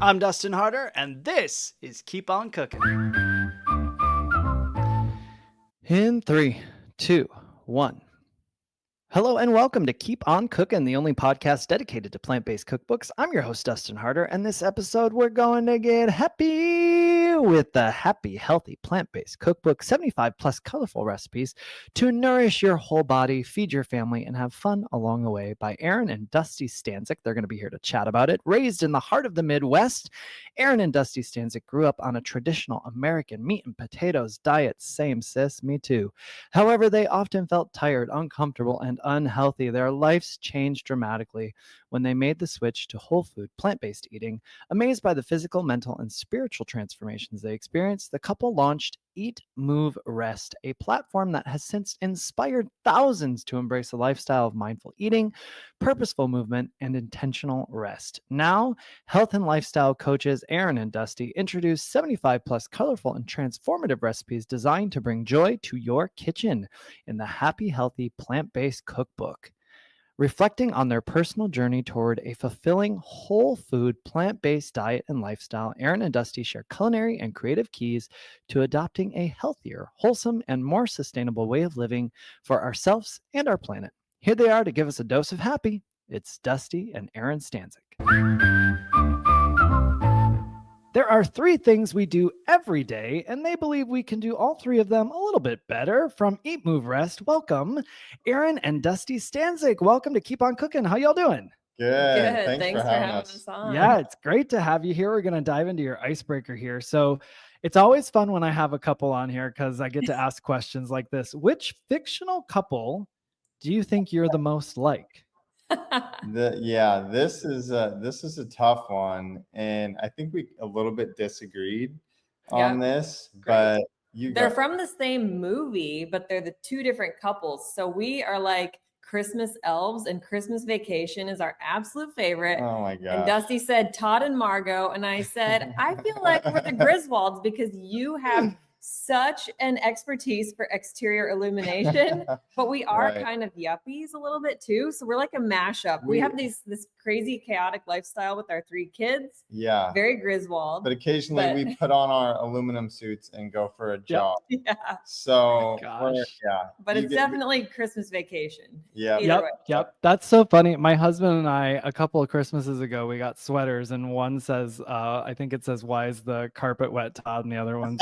I'm Dustin Harder, and this is Keep On Cooking. In 3, 2, 1. Hello and welcome to Keep On Cooking, the only podcast dedicated to plant-based cookbooks. I'm your host, Dustin Harder, and this episode we're going to get happy with the Happy Healthy Plant-Based Cookbook, 75 plus colorful recipes to nourish your whole body, feed your family, and have fun along the way by Erin and Dusty Stanczyk. They're going to be here to chat about it. Raised in the heart of the Midwest, Erin and Dusty Stanczyk grew up on a traditional American meat and potatoes diet. Same sis, me too. However, they often felt tired, uncomfortable, and unhealthy. Their lives changed dramatically when they made the switch to whole food, plant-based eating. Amazed by the physical, mental, and spiritual transformations they experienced, the couple launched Eat, Move, Rest, a platform that has since inspired thousands to embrace a lifestyle of mindful eating, purposeful movement, and intentional rest. Now, health and lifestyle coaches Erin and Dusty introduce 75 plus colorful and transformative recipes designed to bring joy to your kitchen in the Happy Healthy Plant-Based Cookbook. Reflecting on their personal journey toward a fulfilling whole food plant-based diet and lifestyle, Erin and Dusty share culinary and creative keys to adopting a healthier, wholesome, and more sustainable way of living for ourselves and our planet. Here they are to give us a dose of happy. It's Dusty and Erin Stanczyk. There are 3 things we do every day, and they believe we can do all 3 of them a little bit better. From Eat, Move, Rest, welcome, Erin and Dusty Stanczyk. Welcome to Keep On Cooking. How y'all doing? Good. Thanks for having us on. Yeah, it's great to have you here. We're going to dive into your icebreaker here. So it's always fun when I have a couple on here because I get to ask questions like this. Which fictional couple do you think you're the most like? This is a tough one, and I think we a little bit disagreed on this. Great. But they're from the same movie, but they're the 2 different couples. So we are like Christmas elves, and Christmas Vacation is our absolute favorite. Oh my god! And Dusty said Todd and Margot, and I said I feel like we're the Griswolds because you have such an expertise for exterior illumination, but we are kind of yuppies a little bit too. So we're like a mashup. We have this crazy chaotic lifestyle with our 3 kids. Yeah. Very Griswold. But occasionally we put on our aluminum suits and go for a jog. Yeah. So But it's definitely Christmas Vacation. Yeah. Yep. That's so funny. My husband and I, a couple of Christmases ago, we got sweaters, and one says, I think it says, "Why is the carpet wet, Todd?" And the other one's,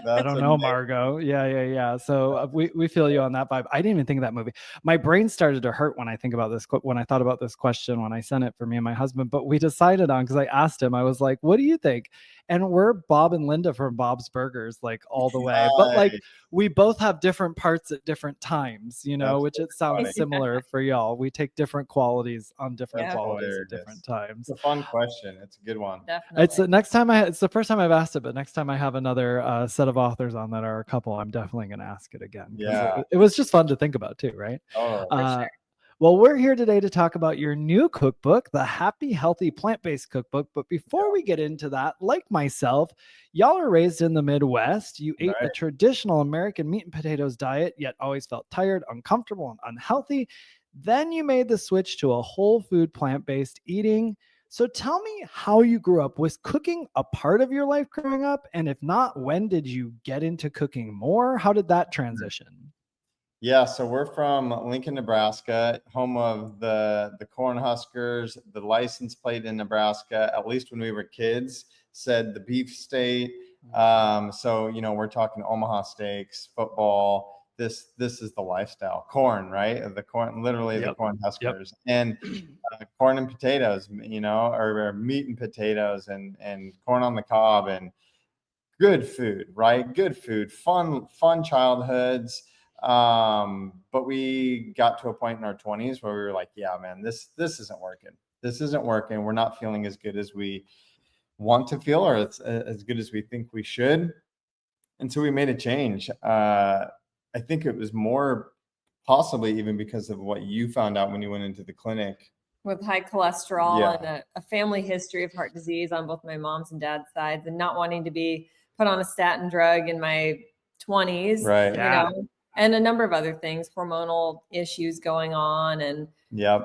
I don't know, Margot. Yeah. So we feel you on that vibe. I didn't even think of that movie. My brain started to hurt when I thought about this question when I sent it for me and my husband. But we decided on, because I asked him, I was like, "What do you think?" And we're Bob and Linda from Bob's Burgers, like all the way. But like we both have different parts at different times, which it sounds similar for y'all. We take different qualities on different qualities at different times. It's a fun question. It's a good one. Definitely. It's the first time I've asked it, but next time I have another set of authors on that are a couple, I'm definitely going to ask it again. Yeah. It was just fun to think about too, right? Oh, for sure. Well, we're here today to talk about your new cookbook, the Happy Healthy Plant-Based Cookbook. But before we get into that, like myself, y'all are raised in the Midwest. You ate a traditional American meat and potatoes diet, yet always felt tired, uncomfortable, and unhealthy. Then you made the switch to a whole food plant-based eating. So tell me how you grew up. Was cooking a part of your life growing up? And if not, when did you get into cooking more? How did that transition? Yeah, so we're from Lincoln, Nebraska, home of the Cornhuskers. The license plate in Nebraska, at least when we were kids, said the beef state. So we're talking Omaha steaks, football. This is the lifestyle. Corn, right? The corn, literally the Cornhuskers, and corn and potatoes. Or meat and potatoes, and corn on the cob, and good food, right? Good food, fun childhoods. But we got to a point in our 20s where we were like, yeah, man, this isn't working. This isn't working. We're not feeling as good as we want to feel, or it's as good as we think we should. And so we made a change. I think it was more possibly even because of what you found out when you went into the clinic. With high cholesterol and a family history of heart disease on both my mom's and dad's sides, and not wanting to be put on a statin drug in my 20s. Right. You know? and a number of other things, hormonal issues going on, and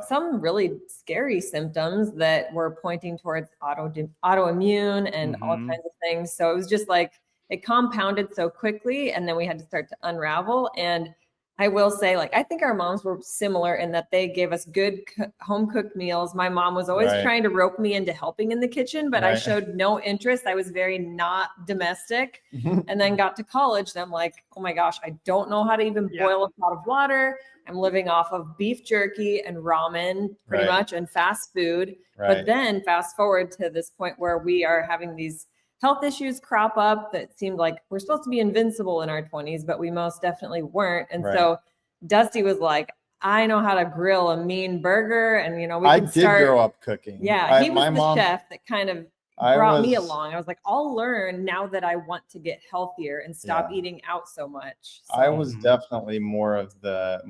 some really scary symptoms that were pointing towards autoimmune and all kinds of things. So it was just like, it compounded so quickly, and then we had to start to unravel. And I will say, like, I think our moms were similar in that they gave us good home cooked meals. My mom was always trying to rope me into helping in the kitchen, but I showed no interest. I was very not domestic. And then got to college, and I'm like, oh my gosh, I don't know how to even boil a pot of water. I'm living off of beef jerky and ramen pretty much, and fast food. But then fast forward to this point where we are having these health issues crop up that seemed like we're supposed to be invincible in our 20s, but we most definitely weren't. And so Dusty was like, I know how to grill a mean burger. And, you know, we could start. I did grow up cooking. Yeah, he was the chef that kind of brought me along. I was like, I'll learn now that I want to get healthier and stop eating out so much. So. I was definitely more of the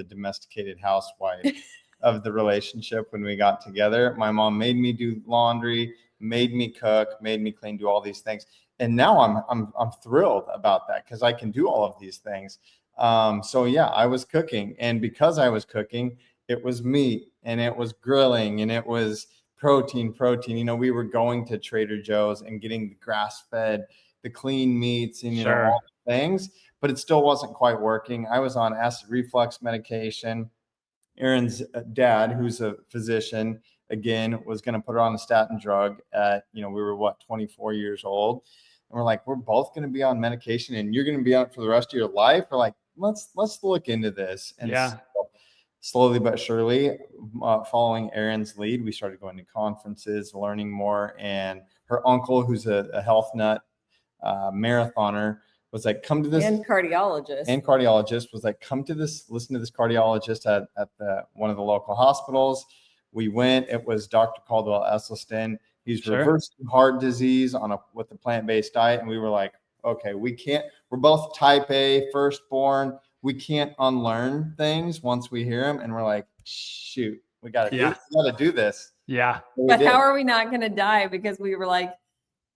domesticated housewife of the relationship when we got together. My mom made me do laundry, made me cook, made me clean, do all these things. And now I'm thrilled about that because I can do all of these things. So yeah, I was cooking, and because I was cooking, it was meat and it was grilling and it was protein. You know, we were going to Trader Joe's and getting the grass-fed, the clean meats, and you know, all the things, but it still wasn't quite working. I was on acid reflux medication. Erin's dad, who's a physician, again, was going to put her on a statin drug at, you know, we were 24 years old. And we're like, we're both going to be on medication and you're going to be on it for the rest of your life. We're like, let's look into this. And so slowly but surely, following Erin's lead, we started going to conferences, learning more. And her uncle, who's a health nut marathoner, was like, come to this. And cardiologist was like, come to this, listen to this cardiologist at one of the local hospitals. We went. It was Dr. Caldwell Esselstyn. He's reversing heart disease with a plant-based diet. And we were like, okay, we can't, we're both type A, firstborn. We can't unlearn things once we hear them. And we're like, shoot, we got to do this. Yeah. But how are we not going to die? Because we were like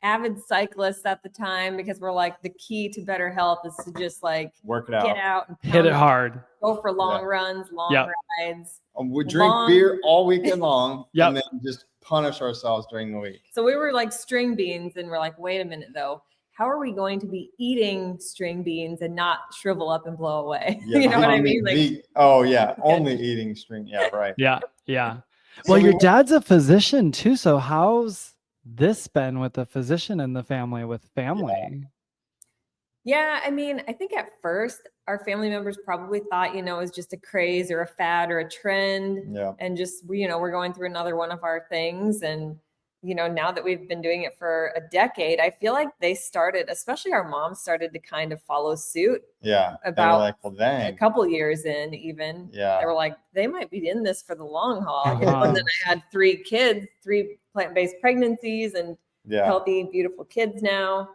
avid cyclists at the time, because we're like, the key to better health is to just like work it out, get out and hit it hard, go for long runs, long rides. We drink beer all weekend long and then just punish ourselves during the week. So we were like string beans, and we're like, wait a minute though. How are we going to be eating string beans and not shrivel up and blow away? Yeah, you know what I mean? Like, only eating string. Yeah, right. Yeah. Well, your dad's a physician too. So how's this been with the physician in the family, with family? Yeah, I mean, I think at first our family members probably thought, you know, it was just a craze or a fad or a trend. Yeah. And just, you know, we're going through another one of our things. And, you know, now that we've been doing it for a decade, I feel like they started, especially our mom, started to kind of follow suit. Yeah. About like, well, dang. a couple years in, even. Yeah. They were like, they might be in this for the long haul. You know? And then I had 3 kids, 3 plant-based pregnancies, and healthy, beautiful kids now.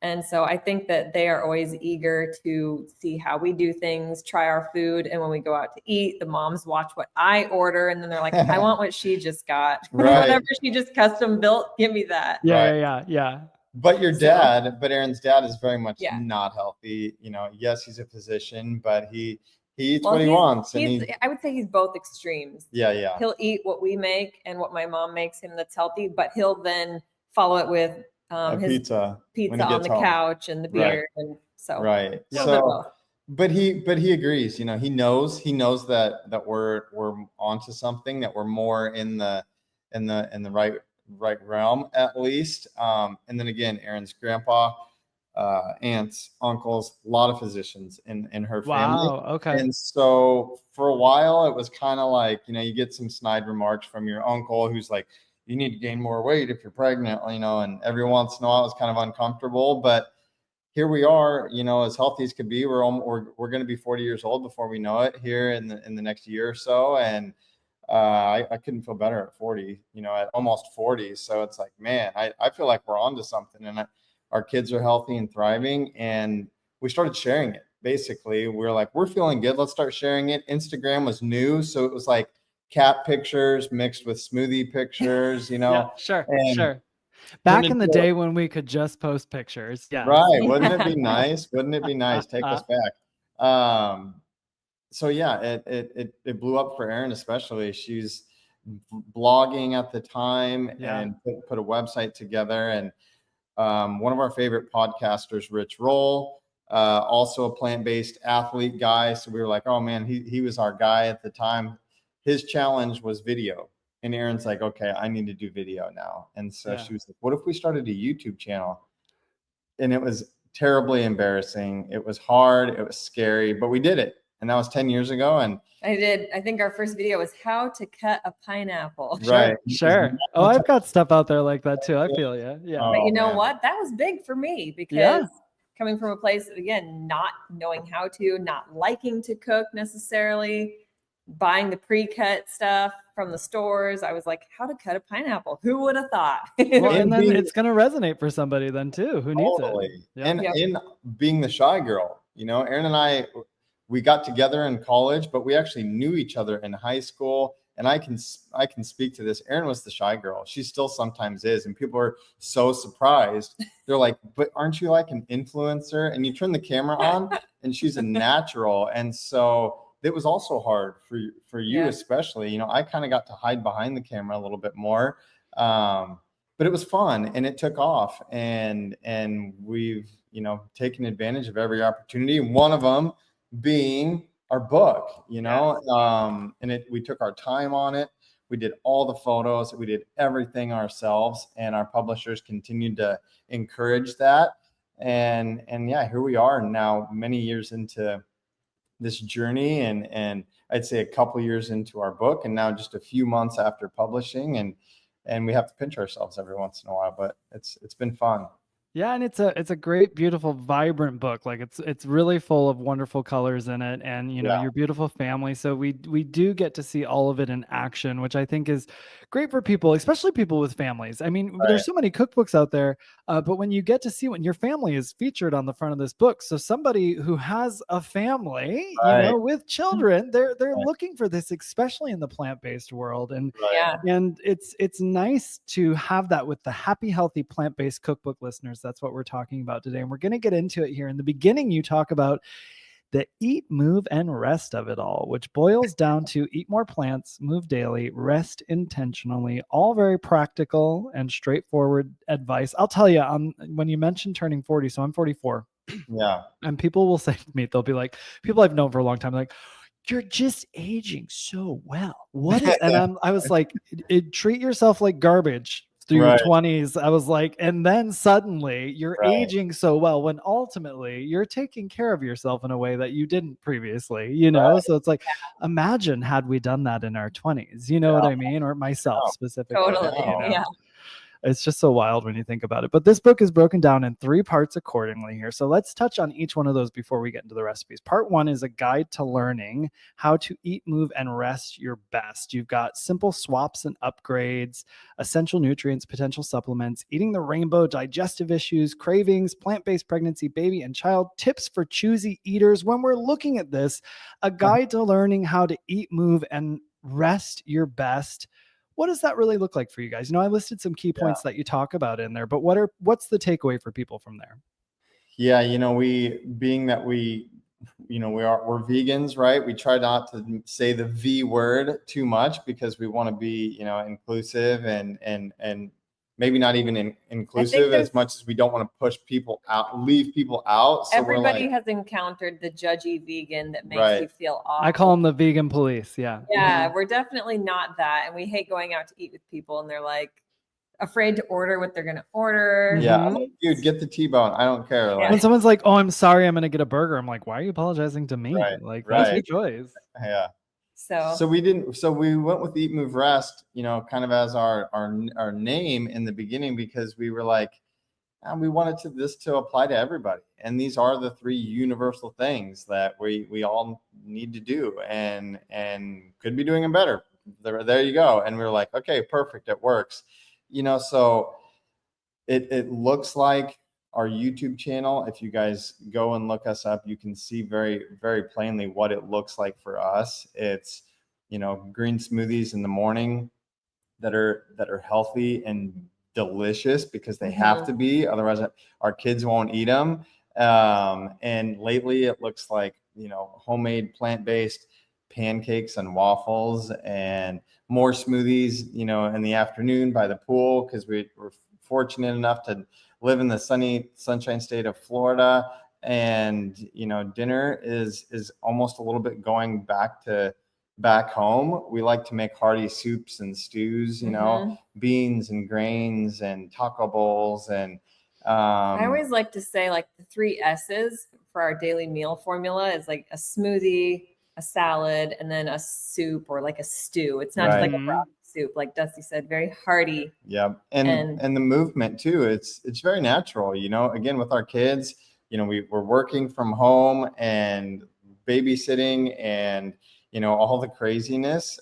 And so I think that they are always eager to see how we do things, try our food. And when we go out to eat, the moms watch what I order. And then they're like, I want what she just got. Whatever she just custom built, give me that. Yeah. But your dad, Erin's dad is very much not healthy. You know, yes, he's a physician, but he eats what he wants. I would say he's both extremes. Yeah. He'll eat what we make and what my mom makes him that's healthy, but he'll then follow it with his pizza on the couch and the beer. And so but he agrees. You know, he knows that we're onto something, that we're more in the right realm at least. And then again, Erin's grandpa, aunts, uncles, a lot of physicians in her family. Wow. Okay. And so for a while it was kind of like, you know, you get some snide remarks from your uncle who's like, you need to gain more weight if you're pregnant, you know, and every once in a while it's kind of uncomfortable, but here we are, you know, as healthy as could be. We're going to be 40 years old before we know it here in the next year or so. And I couldn't feel better at 40, you know, at almost 40. So it's like, man, I feel like we're onto something, and our kids are healthy and thriving. And we started sharing it. Basically, we're like, we're feeling good. Let's start sharing it. Instagram was new. So it was like cat pictures mixed with smoothie pictures, you know. Sure. Back in the day when we could just post pictures. Yeah. Right. Wouldn't it be nice? Take us back. So yeah, it blew up for Erin, especially. She's blogging at the time and put a website together. And one of our favorite podcasters, Rich Roll, also a plant-based athlete guy. So we were like, oh man, he was our guy at the time. His challenge was video. And Erin's like, okay, I need to do video now. And so she was like, what if we started a YouTube channel? And it was terribly embarrassing. It was hard. It was scary, but we did it. And that was 10 years ago. And I think our first video was how to cut a pineapple. Right. Sure. Oh, I've got stuff out there like that too. I feel you. Yeah. But you know what? That was big for me because coming from a place, again, not knowing how to, not liking to cook necessarily, buying the pre-cut stuff from the stores. I was like, how to cut a pineapple. Who would have thought? Well, and then it's going to resonate for somebody then too. Who needs it? Yeah. And in being the shy girl, you know, Erin and I, we got together in college, but we actually knew each other in high school. And I can speak to this. Erin was the shy girl. She still sometimes is. And people are so surprised. They're like, but aren't you like an influencer? And you turn the camera on and she's a natural. And so it was also hard for you, especially, you know, I kind of got to hide behind the camera a little bit more. But it was fun and it took off, and we've, you know, taken advantage of every opportunity. One of them being our book, you know, and we took our time on it. We did all the photos, we did everything ourselves, and our publishers continued to encourage that. And yeah, here we are now, many years into this journey, and I'd say a couple years into our book, and now just a few months after publishing, and we have to pinch ourselves every once in a while, but it's been fun. Yeah, and it's a great, beautiful, vibrant book. Like it's really full of wonderful colors in it, and you know, your beautiful family. So we do get to see all of it in action, which I think is great for people, especially people with families. I mean, there's so many cookbooks out there, but when you get to see when your family is featured on the front of this book, so somebody who has a family, you know, with children, they're looking for this, especially in the plant-based world, and and it's nice to have that with the Happy Healthy Plant-Based Cookbook listeners. That's what we're talking about today. And we're going to get into it here. In the beginning, you talk about the eat, move, and rest of it all, which boils down to eat more plants, move daily, rest intentionally, all very practical and straightforward advice. I'll tell you, when you mentioned turning 40, so I'm 44. Yeah. And people will say to me, they'll be like, people I've known for a long time, like, you're just aging so well. What is, and I was like, treat yourself like garbage through your 20s. I was like, and then suddenly you're aging so well, when ultimately you're taking care of yourself in a way that you didn't previously, you know? So it's like, imagine had we done that in our 20s, you know what I mean? Or myself specifically. Totally. You know? It's just so wild when you think about it. But this book is broken down in 3 parts accordingly here. So let's touch on each one of those before we get into the recipes. Part 1 is a guide to learning how to eat, move, and rest your best. You've got simple swaps and upgrades, essential nutrients, potential supplements, eating the rainbow, digestive issues, cravings, plant-based pregnancy, baby and child, tips for choosy eaters. When we're looking at this, a guide to learning how to eat, move, and rest your best. What does that really look like for you guys? You know, I listed some key points that you talk about in there, but what's the takeaway for people from there? Yeah, you know, we're vegans, right? We try not to say the V word too much because we want to be, you know, inclusive and maybe not even inclusive as much as we don't want to push people out, leave people out. So everybody has encountered the judgy vegan that makes you feel awful. I call them the vegan police. Yeah. Yeah. We're definitely not that. And we hate going out to eat with people and they're like afraid to order what they're going to order. Yeah. I'm like, dude, get the T-bone. I don't care. When someone's like, oh, I'm sorry, I'm going to get a burger. I'm like, why are you apologizing to me? That's your choice. Yeah. So we went with Eat, Move, Rest, you know, kind of as our name in the beginning, because we were like, we wanted this to apply to everybody. And these are the 3 universal things that we all need to do and could be doing them better. There you go. And we were like, okay, perfect. It works. You know, so it looks like our YouTube channel. If you guys go and look us up, you can see very, very plainly what it looks like for us. It's, you know, green smoothies in the morning that are healthy and delicious because they have to be. Otherwise, our kids won't eat them. And lately, it looks like homemade plant-based pancakes and waffles, and more smoothies, in the afternoon by the pool, because we're fortunate enough to live in the sunshine state of Florida. And, dinner is almost a little bit going back home. We like to make hearty soups and stews, beans and grains and taco bowls. And I always like to say, like, the 3 S's for our daily meal formula is like a smoothie, a salad, and then a soup or like a stew. It's not just like a broth soup, like Dusty said, very hearty. Yeah. And the movement too. It's very natural, again, with our kids, we're working from home and babysitting and, all the craziness,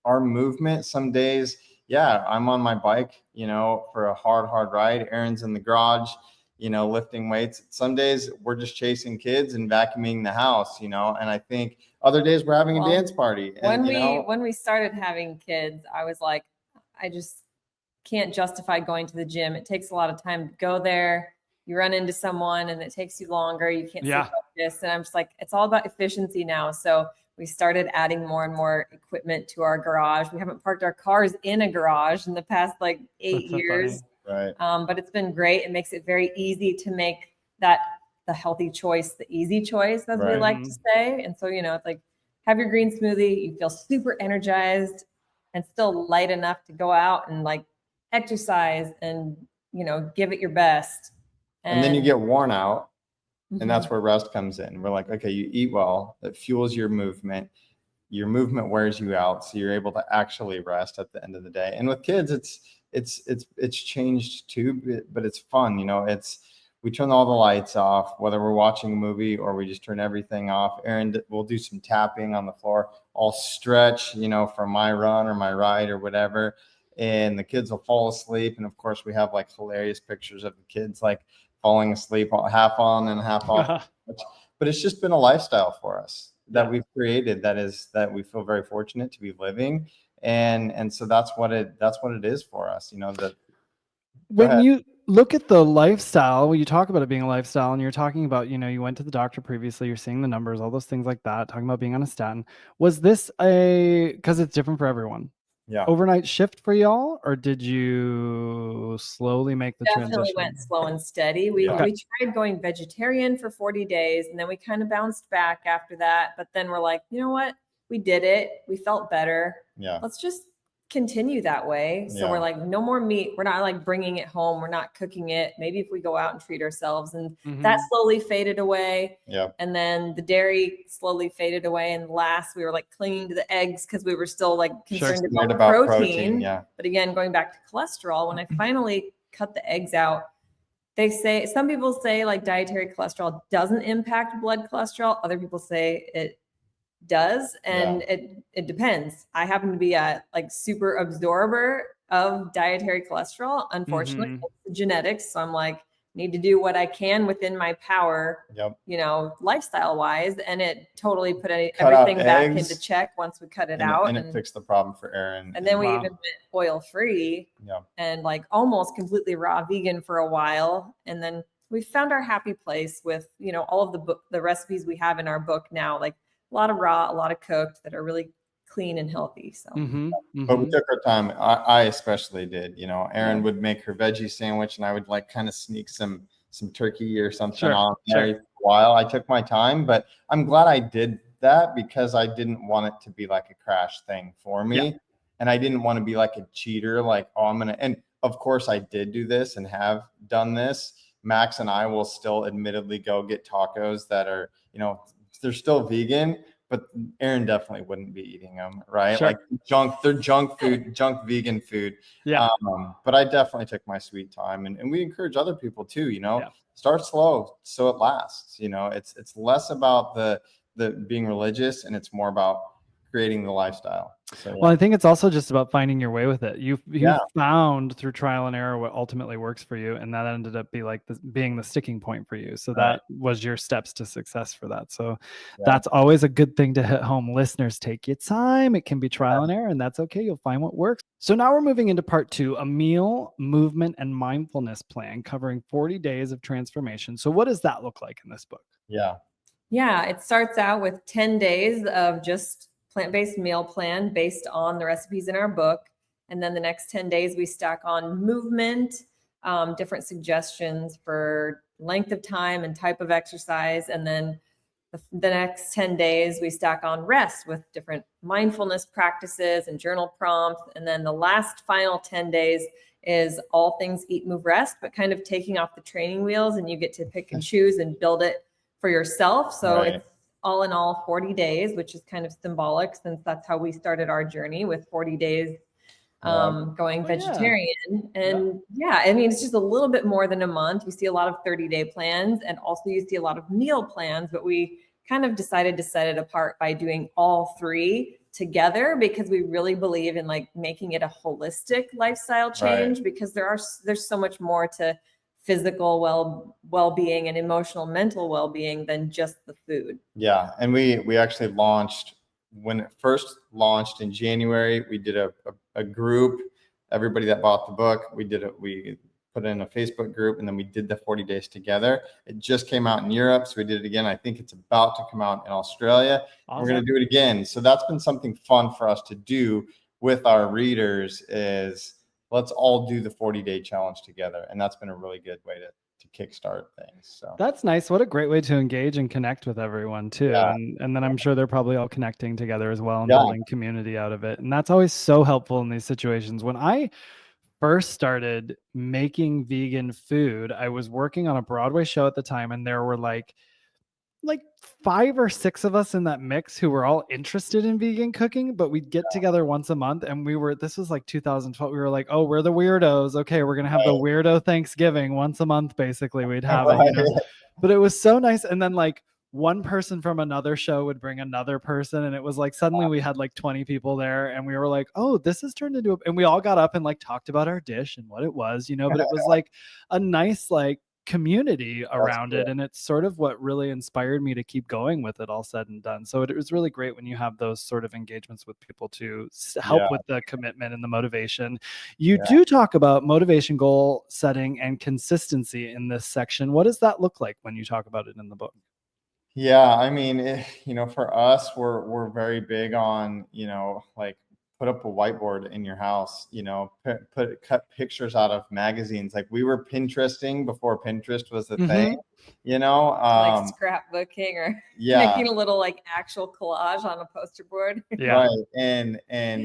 our movement some days. Yeah, I'm on my bike, for a hard ride. Erin's in the garage, lifting weights. Some days we're just chasing kids and vacuuming the house, and I think other days we're having a dance party. And, when we started having kids, I was like, I just can't justify going to the gym. It takes a lot of time to go there. You run into someone and it takes you longer. You can't stay focused. And I'm just like, it's all about efficiency now. So we started adding more and more equipment to our garage. We haven't parked our cars in a garage in the past 8 years. Right. But it's been great. It makes it very easy to make the healthy choice, the easy choice, as we like to say. And so, it's like, have your green smoothie. You feel super energized and still light enough to go out and exercise and, give it your best. And then you get worn out. And that's where rest comes in. We're like, okay, you eat well, that fuels your movement wears you out. So you're able to actually rest at the end of the day. And with kids, it's changed too, but it's fun. We turn all the lights off, whether we're watching a movie or we just turn everything off. Erin will do some tapping on the floor. I'll stretch, for my run or my ride or whatever. And the kids will fall asleep. And of course we have hilarious pictures of the kids, falling asleep, half on and half off. But it's just been a lifestyle for us that we've created that we feel very fortunate to be living. And so that's what it is for us, when you look at the lifestyle, you talk about it being a lifestyle, and you're talking about, you went to the doctor previously, you're seeing the numbers, all those things like that, talking about being on a statin. Was this because it's different for everyone? Yeah. Overnight shift for y'all, or did you slowly make the transition? Definitely went slow and steady. We tried going vegetarian for 40 days, and then we kind of bounced back after that. But then we're like, you know what? We did it. We felt better. Yeah. Let's just continue that way. So we're like, no more meat. We're not bringing it home. We're not cooking it. Maybe if we go out and treat ourselves, and that slowly faded away. Yeah. And then the dairy slowly faded away. And last we were clinging to the eggs because we were still concerned about protein. Yeah. But again, going back to cholesterol, when I finally cut the eggs out, some people say dietary cholesterol doesn't impact blood cholesterol. Other people say it does, and it depends. I happen to be a super absorber of dietary cholesterol. Unfortunately, it's genetics. So I'm need to do what I can within my power, lifestyle wise. And it totally put everything back into check once we cut it out. And it fixed the problem for Erin. And then we even went oil free and almost completely raw vegan for a while. And then we found our happy place with, all of the recipes we have in our book now, a lot of raw, a lot of cooked, that are really clean and healthy. So, but we took our time. I especially did. Erin would make her veggie sandwich, and I would kind of sneak some turkey or something on there for a while. I took my time, but I'm glad I did that because I didn't want it to be a crash thing for me, and I didn't want to be a cheater. I'm gonna. And of course, I did do this and have done this. Max and I will still admittedly go get tacos that are, they're still vegan, but Erin definitely wouldn't be eating them, right? Sure. They're junk food, junk vegan food. Yeah. But I definitely took my sweet time, and we encourage other people too, start slow so it lasts. It's less about the being religious, and it's more about creating the lifestyle. So, Well, I think it's also just about finding your way with it. You found through trial and error what ultimately works for you, and that ended up being the sticking point for you. So that was your steps to success for that. So that's always a good thing to hit home. Listeners, take your time. It can be trial and error, and that's okay. You'll find what works. So now we're moving into part 2, a meal, movement, and mindfulness plan covering 40 days of transformation. So what does that look like in this book? Yeah. Yeah, it starts out with 10 days of just plant-based meal plan based on the recipes in our book. And then the next 10 days, we stack on movement, different suggestions for length of time and type of exercise. And then the next 10 days, we stack on rest with different mindfulness practices and journal prompts. And then the last final 10 days is all things eat, move, rest, but kind of taking off the training wheels, and you get to pick and choose and build it for yourself. So Right. it's all in all 40 days, which is kind of symbolic since that's how we started our journey, with 40 days going vegetarian. And yeah, I mean, it's just a little bit more than a month. You see a lot of 30-day plans, and also you see a lot of meal plans, but we kind of decided to set it apart by doing all three together, because we really believe in like making it a holistic lifestyle change, because there's so much more to physical well-being and emotional mental well-being than just the food. Yeah, and we actually launched, when it first launched in January, we did a group. Everybody that bought the book, we put it in a Facebook group, and then we did the 40 days together. It just came out in Europe, so we did it again. I think it's about to come out in Australia. Awesome. We're going to do it again. So that's been something fun for us to do with our readers, is let's all do the 40-day challenge together. And that's been a really good way to kickstart things. So that's nice. What a great way to engage and connect with everyone too. Yeah. And then I'm sure they're probably all connecting together as well and Yeah. building community out of it. And that's always so helpful in these situations. When I first started making vegan food, I was working on a Broadway show at the time, and there were like 5 or 6 of us in that mix who were all interested in vegan cooking, but we'd get together once a month, and this was like 2012. We were like, oh, we're the weirdos. Okay, we're going to have the weirdo Thanksgiving once a month. Basically, we'd have it, you know? But it was so nice. And then like one person from another show would bring another person, and it was like suddenly we had like 20 people there, and we were like, oh, this has turned into and we all got up and like talked about our dish and what it was, you know. But it was like a nice like community around it, and it's sort of what really inspired me to keep going with it, all said and done. So it was really great when you have those sort of engagements with people to help with the commitment and the motivation. You do talk about motivation, goal setting, and consistency in this section. What does that look like when you talk about it in the book? Yeah, I mean, you know, for us, we're very big on, you know, like put up a whiteboard in your house, you know, cut pictures out of magazines. Like we were Pinteresting before Pinterest was the thing, you know, like scrapbooking or making a little like actual collage on a poster board. Right. And,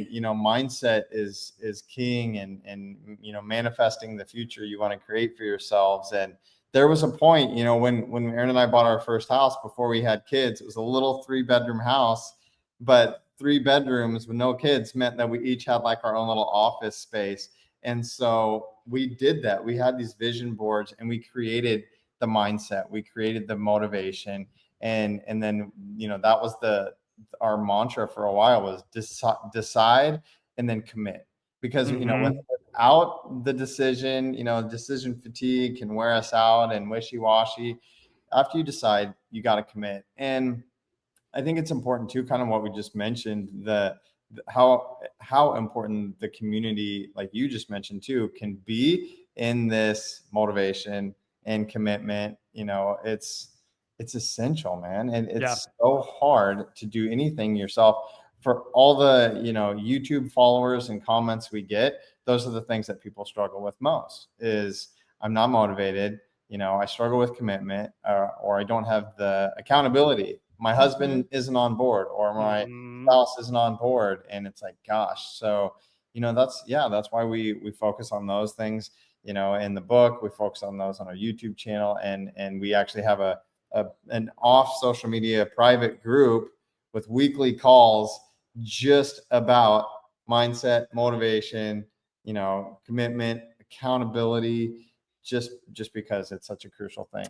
you know, mindset is king, and, you know, manifesting the future you want to create for yourselves. And there was a point, you know, when Erin and I bought our first house before we had kids, it was a little 3-bedroom house, but 3 bedrooms with no kids meant that we each had like our own little office space. And so we did that. We had these vision boards, and we created the mindset, we created the motivation. And then, you know, that was our mantra for a while, was decide and then commit. Because, you know, without the decision, you know, decision fatigue can wear us out and wishy-washy. After you decide, you got to commit. And I think it's important too, kind of what we just mentioned, how important the community, like you just mentioned too, can be in this motivation and commitment. You know, it's essential, man. And it's so hard to do anything yourself. For all the, you know, YouTube followers and comments we get, those are the things that people struggle with most. Is I'm not motivated, you know, I struggle with commitment, or I don't have the accountability. My husband isn't on board, or my spouse isn't on board. And it's like, gosh. So, you know, that's why we focus on those things, you know, in the book. We focus on those on our YouTube channel. And we actually have an off social media private group with weekly calls just about mindset, motivation, you know, commitment, accountability, just because it's such a crucial thing.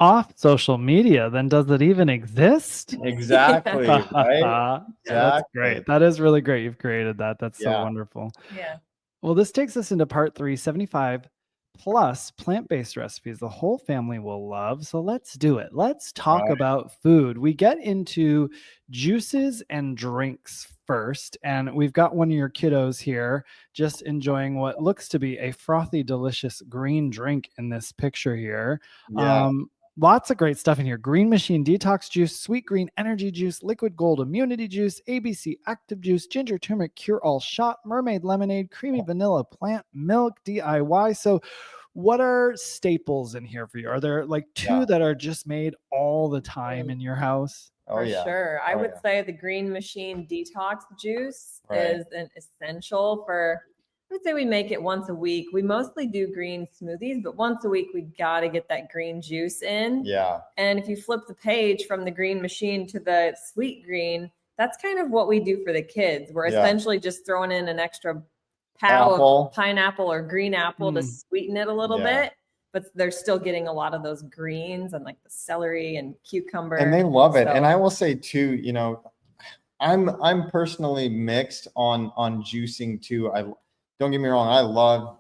Off social media, then does it even exist? Exactly. Right? Exactly. That's great. That is really great. You've created that. That's so wonderful. Yeah. Well, this takes us into part 3, 75 plus plant-based recipes the whole family will love. So let's do it. Let's talk about food. We get into juices and drinks first, and we've got one of your kiddos here just enjoying what looks to be a frothy, delicious green drink in this picture here. lots of great stuff in here. Green Machine Detox Juice, Sweet Green Energy Juice, Liquid Gold Immunity Juice, ABC Active Juice, Ginger Turmeric Cure All Shot, Mermaid Lemonade, Creamy Vanilla Plant Milk DIY. So what are staples in here for you? Are there like two that are just made all the time in your house? For sure. I would say the Green Machine Detox Juice is an essential for, I would say we make it once a week. We mostly do green smoothies, but once a week we got to get that green juice in. Yeah. And if you flip the page from the Green Machine to the Sweet Green, that's kind of what we do for the kids. We're essentially just throwing in an extra of pineapple or green apple to sweeten it a little bit, but they're still getting a lot of those greens and like the celery and cucumber. And they love it. And I will say too, you know, I'm personally mixed on juicing too. Don't get me wrong, I love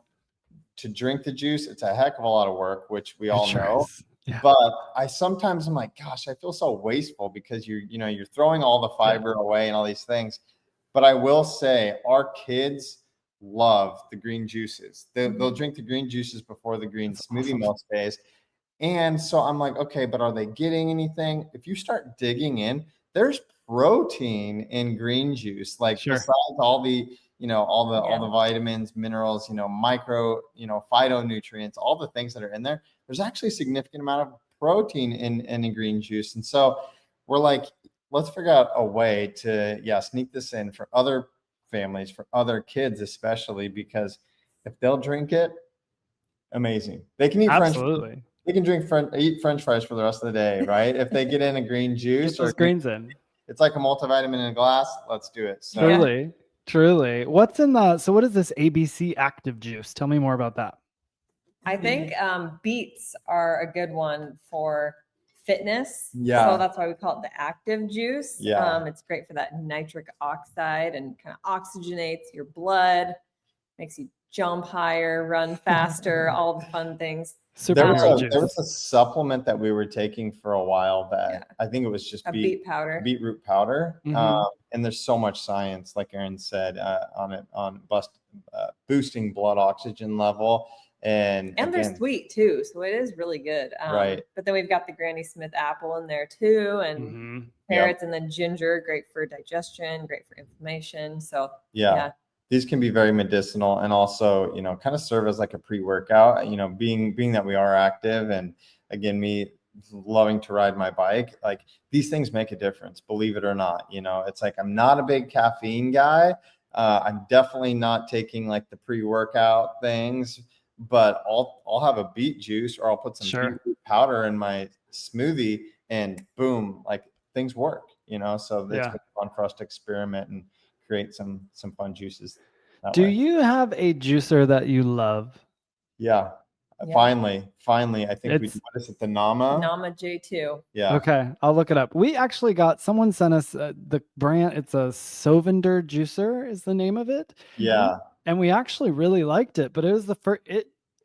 to drink the juice. It's a heck of a lot of work, which we all know. Yeah. But I sometimes I'm like, gosh, I feel so wasteful because you're throwing all the fiber away and all these things. But I will say our kids love the green juices. They'll drink the green juices before the green smoothie milk phase. And so I'm like, okay, but are they getting anything? If you start digging in, there's protein in green juice, like besides all the, all the vitamins, minerals, micro, phytonutrients, all the things that are in there. There's actually a significant amount of protein in green juice. And so we're like, let's figure out a way to, sneak this in for other families, for other kids, especially, because if they'll drink it, amazing. They can eat Absolutely. They can eat French fries for the rest of the day, right? If they get in a green juice or greens in, it's like a multivitamin in a glass. Let's do it. So. Truly. What's in so what is this ABC Active Juice? Tell me more about that. I think beets are a good one for fitness. Yeah. So that's why we call it the active juice. Yeah. It's great for that nitric oxide and kind of oxygenates your blood, makes you jump higher, run faster, all the fun things. There was a supplement that we were taking for a while that I think it was just beetroot powder. And there's so much science, like Erin said, on it, on boosting blood oxygen level. And they're sweet too, so it is really good. Right. But then we've got the Granny Smith apple in there too, and carrots, and then ginger, great for digestion, great for inflammation. So these can be very medicinal, and also kind of serve as like a pre-workout. Being that we are active, and again, me loving to ride my bike, like these things make a difference, believe it or not. It's like I'm not a big caffeine guy. I'm definitely not taking like the pre-workout things. But I'll have a beet juice, or I'll put some beetroot powder in my smoothie, and boom, like things work, so it's been fun for us to experiment and create some fun juices. Do you have a juicer that you love? Yeah. Finally, I think we do. What is it? The Nama J2. Yeah. Okay. I'll look it up. We actually someone sent us the brand. It's a Sovender juicer is the name of it. Yeah. And we actually really liked it, but it was the first.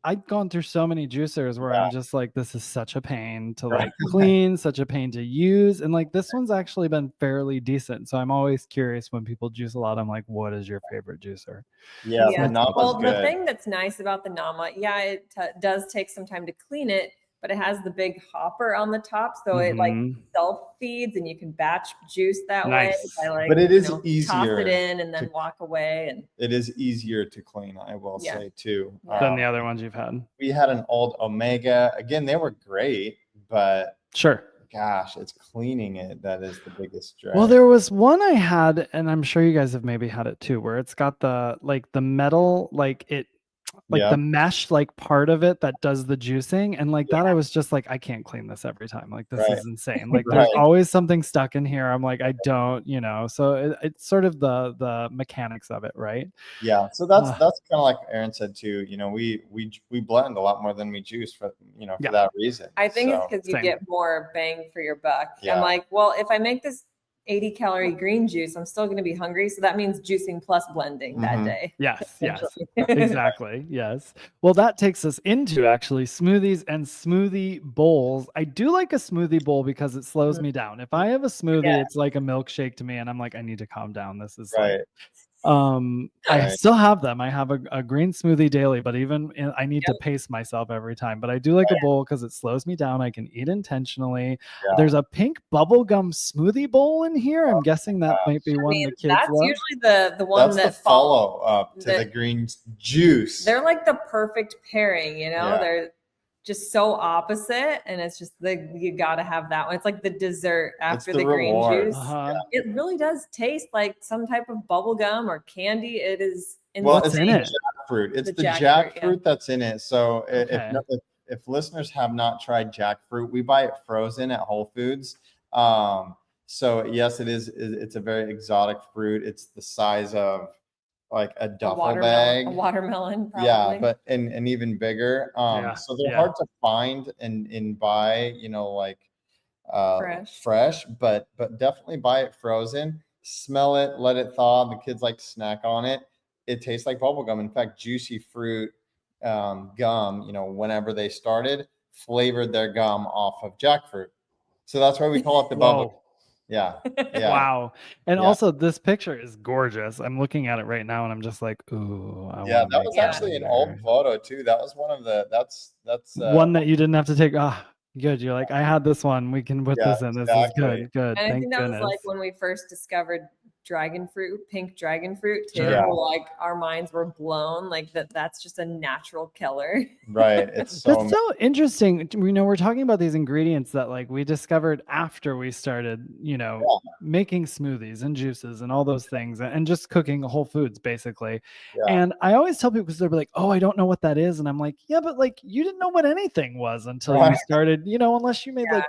I'd gone through so many juicers where I'm just like, this is such a pain to like clean, such a pain to use, and like this one's actually been fairly decent. So I'm always curious when people juice a lot. I'm like, what is your favorite juicer? Yeah, the Nama's good. The thing that's nice about the Nama, it does take some time to clean it, but it has the big hopper on the top, so it like self feeds, and you can batch juice that way. But it is easier. Toss it in and then walk away, and it is easier to clean. I will say too than the other ones you've had. We had an old Omega. Again, they were great, but gosh, it's cleaning it that is the biggest drag. Well, there was one I had, and I'm sure you guys have maybe had it too, where it's got the metal, the mesh part of it that does the juicing, and that I was just like, I can't clean this every time, like this is insane, like there's always something stuck in here. I'm like, I don't, so it's sort of the mechanics of it, right? So that's kind of like Erin said too, we blend a lot more than we juice for for that reason. I think it's because you get more bang for your buck. I'm like, well, if I make this 80 calorie green juice, I'm still going to be hungry. So that means juicing plus blending that day. Yes, exactly. Yes. Well, that takes us into actually smoothies and smoothie bowls. I do like a smoothie bowl because it slows me down. If I have a smoothie, it's like a milkshake to me, and I'm like, I need to calm down. This is I still have them. I have a green smoothie daily, but I need to pace myself every time. But I do like a bowl because it slows me down. I can eat intentionally. Yeah. There's a pink bubblegum smoothie bowl in here. I'm guessing that might be one the kids that's love. usually the one That's the follow up to the green juice. They're like the perfect pairing, you know. They're just so opposite, and it's just you got to have that one. It's like the dessert after the green juice. It really does taste like some type of bubble gum or candy. It is what's in it? Jackfruit. It's the jackfruit that's in it. So if listeners have not tried jackfruit, we buy it frozen at Whole Foods. So yes, it's a very exotic fruit. It's the size of like a duffel bag, a watermelon, probably. Yeah, but and even bigger. So they're hard to find and buy, you know, like fresh, but definitely buy it frozen. Smell it, let it thaw. The kids like to snack on it. It tastes like bubble gum. In fact, Juicy Fruit gum, you know, whenever they started, flavored their gum off of jackfruit. So that's why we call it the bubble. Yeah. Wow. And also this picture is gorgeous. I'm looking at it right now and I'm just like, ooh. That was actually an old photo too. That was one of that's one that you didn't have to take. Good. You're like, I had this one. We can put this in. This is good. Good. And I think that was like when we first discovered pink dragon fruit too. Like our minds were blown. Like that's just a natural killer. Right. It's so interesting. You know, we're talking about these ingredients that like we discovered after we started, you know, making smoothies and juices and all those things and just cooking Whole Foods basically. And I always tell people because they're like, oh, I don't know what that is. And I'm like, yeah, but like you didn't know what anything was until you started, you know, unless you made like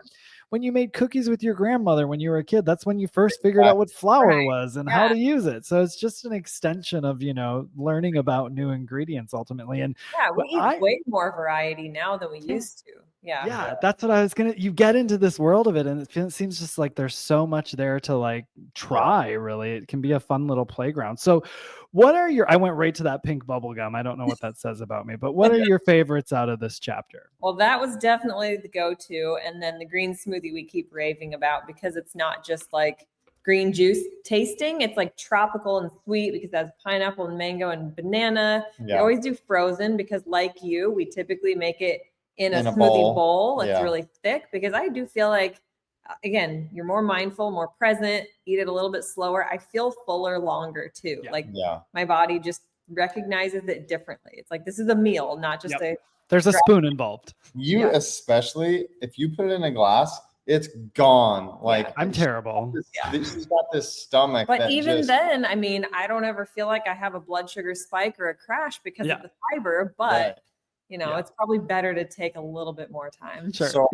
when you made cookies with your grandmother when you were a kid, that's when you first figured out what flour was and how to use it. So it's just an extension of, you know, learning about new ingredients ultimately. And we eat way more variety now than we used to. Yeah, that's what I was you get into this world of it and it seems just like there's so much there to like try. Really, it can be a fun little playground. So what are I went right to that pink bubble gum. I don't know what that says about me, but what are your favorites out of this chapter? Well, that was definitely the go-to. And then the green smoothie we keep raving about because it's not just like green juice tasting. It's like tropical and sweet because that's pineapple and mango and banana. We always do frozen because like you, we typically make it in a smoothie bowl. It's really thick because I do feel like, again, you're more mindful, more present, eat it a little bit slower. I feel fuller longer too. My body just recognizes it differently. It's like, this is a meal, not just there's a spoon involved. Especially if you put it in a glass, it's gone. Like I'm terrible. She's got this stomach. But even then, I mean, I don't ever feel like I have a blood sugar spike or a crash because of the fiber, but you know, it's probably better to take a little bit more time. So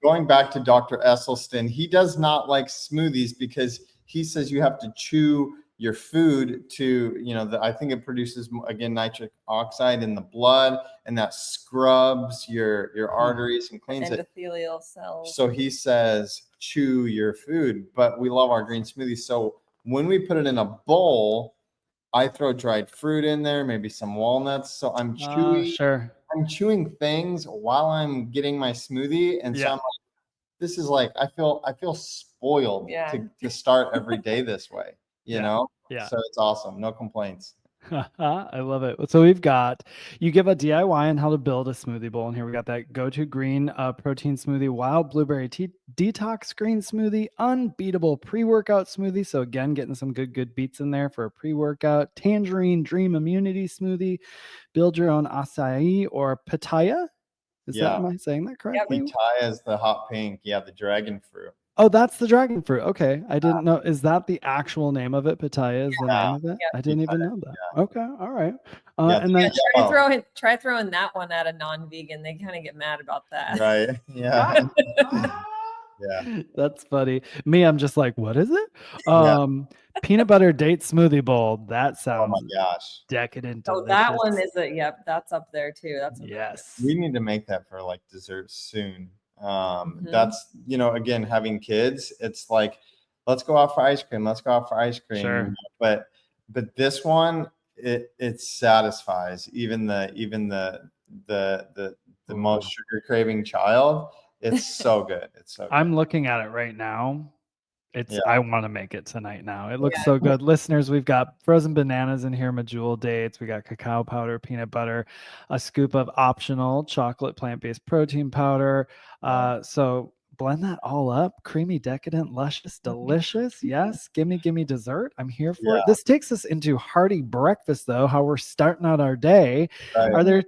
going back to Dr. Esselstyn, he does not like smoothies because he says you have to chew your food to, you know, I think it produces, again, nitric oxide in the blood and that scrubs your arteries and cleans endothelial cells. So he says, chew your food, but we love our green smoothies. So when we put it in a bowl, I throw dried fruit in there, maybe some walnuts. So I'm chewing. I'm chewing things while I'm getting my smoothie. And so I'm like, this is like, I feel spoiled to start every day this way, you know? So it's awesome. No complaints. I love it. So you give a DIY on how to build a smoothie bowl. And here we got that go-to green protein smoothie, wild blueberry detox green smoothie, unbeatable pre-workout smoothie. So again, getting some good beats in there for a pre-workout, tangerine dream immunity smoothie, build your own acai or pitaya. Am I saying that correctly? Pitaya is the hot pink. Yeah, the dragon fruit. Oh, that's the dragon fruit. Okay. I didn't know. Is that the actual name of it? Pitaya is the name of it? I didn't even know that. Okay. All right. And then try throwing that one at a non-vegan. They kind of get mad about that. Right. Yeah. That's funny. Me, I'm just like, what is it? Peanut butter date smoothie bowl. That sounds decadent. Oh, that one is that's up there too. That's we need to make that for like dessert soon. That's, you know, again, having kids, it's like, let's go out for ice cream. Sure. But this one, it satisfies even the most sugar craving child. It's so good. It's so good. I'm looking at it right now I want to make it tonight now. It looks so good. Listeners, we've got frozen bananas in here, medjool dates, we got cacao powder, peanut butter, a scoop of optional chocolate plant-based protein powder. So blend that all up. Creamy, decadent, luscious, delicious. Yes. Gimme dessert. I'm here for it. This takes us into hearty breakfast, though, how we're starting out our day. Right. Are there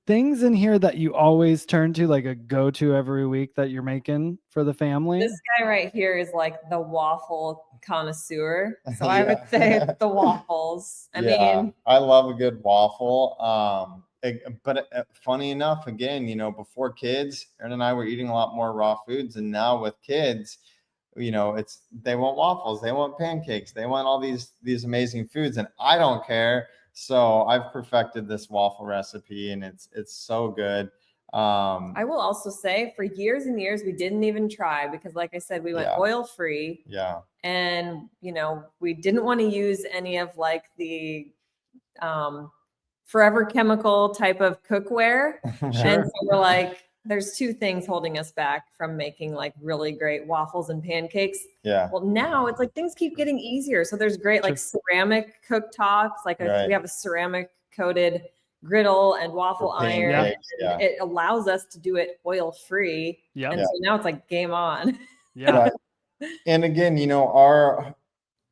things in here that you always turn to, like a go-to every week that you're making for the family? This guy right here is like the waffle connoisseur. So I would say it's the waffles. I mean, I love a good waffle. But funny enough, again, before kids, Erin and I were eating a lot more raw foods, and now with kids, they want waffles, they want pancakes, they want all these amazing foods, and I don't care. So I've perfected this waffle recipe, and it's so good. I will also say for years and years, we didn't even try because, like I said, we went oil free. Yeah. And, we didn't want to use any of like the forever chemical type of cookware. And so we're like, there's two things holding us back from making like really great waffles and pancakes. Yeah. Well, now it's like things keep getting easier. So there's great like ceramic cooktops. Like we have a ceramic coated griddle and waffle iron. And it allows us to do it oil free. Yeah. And so now it's like game on. Yeah. Right. And again,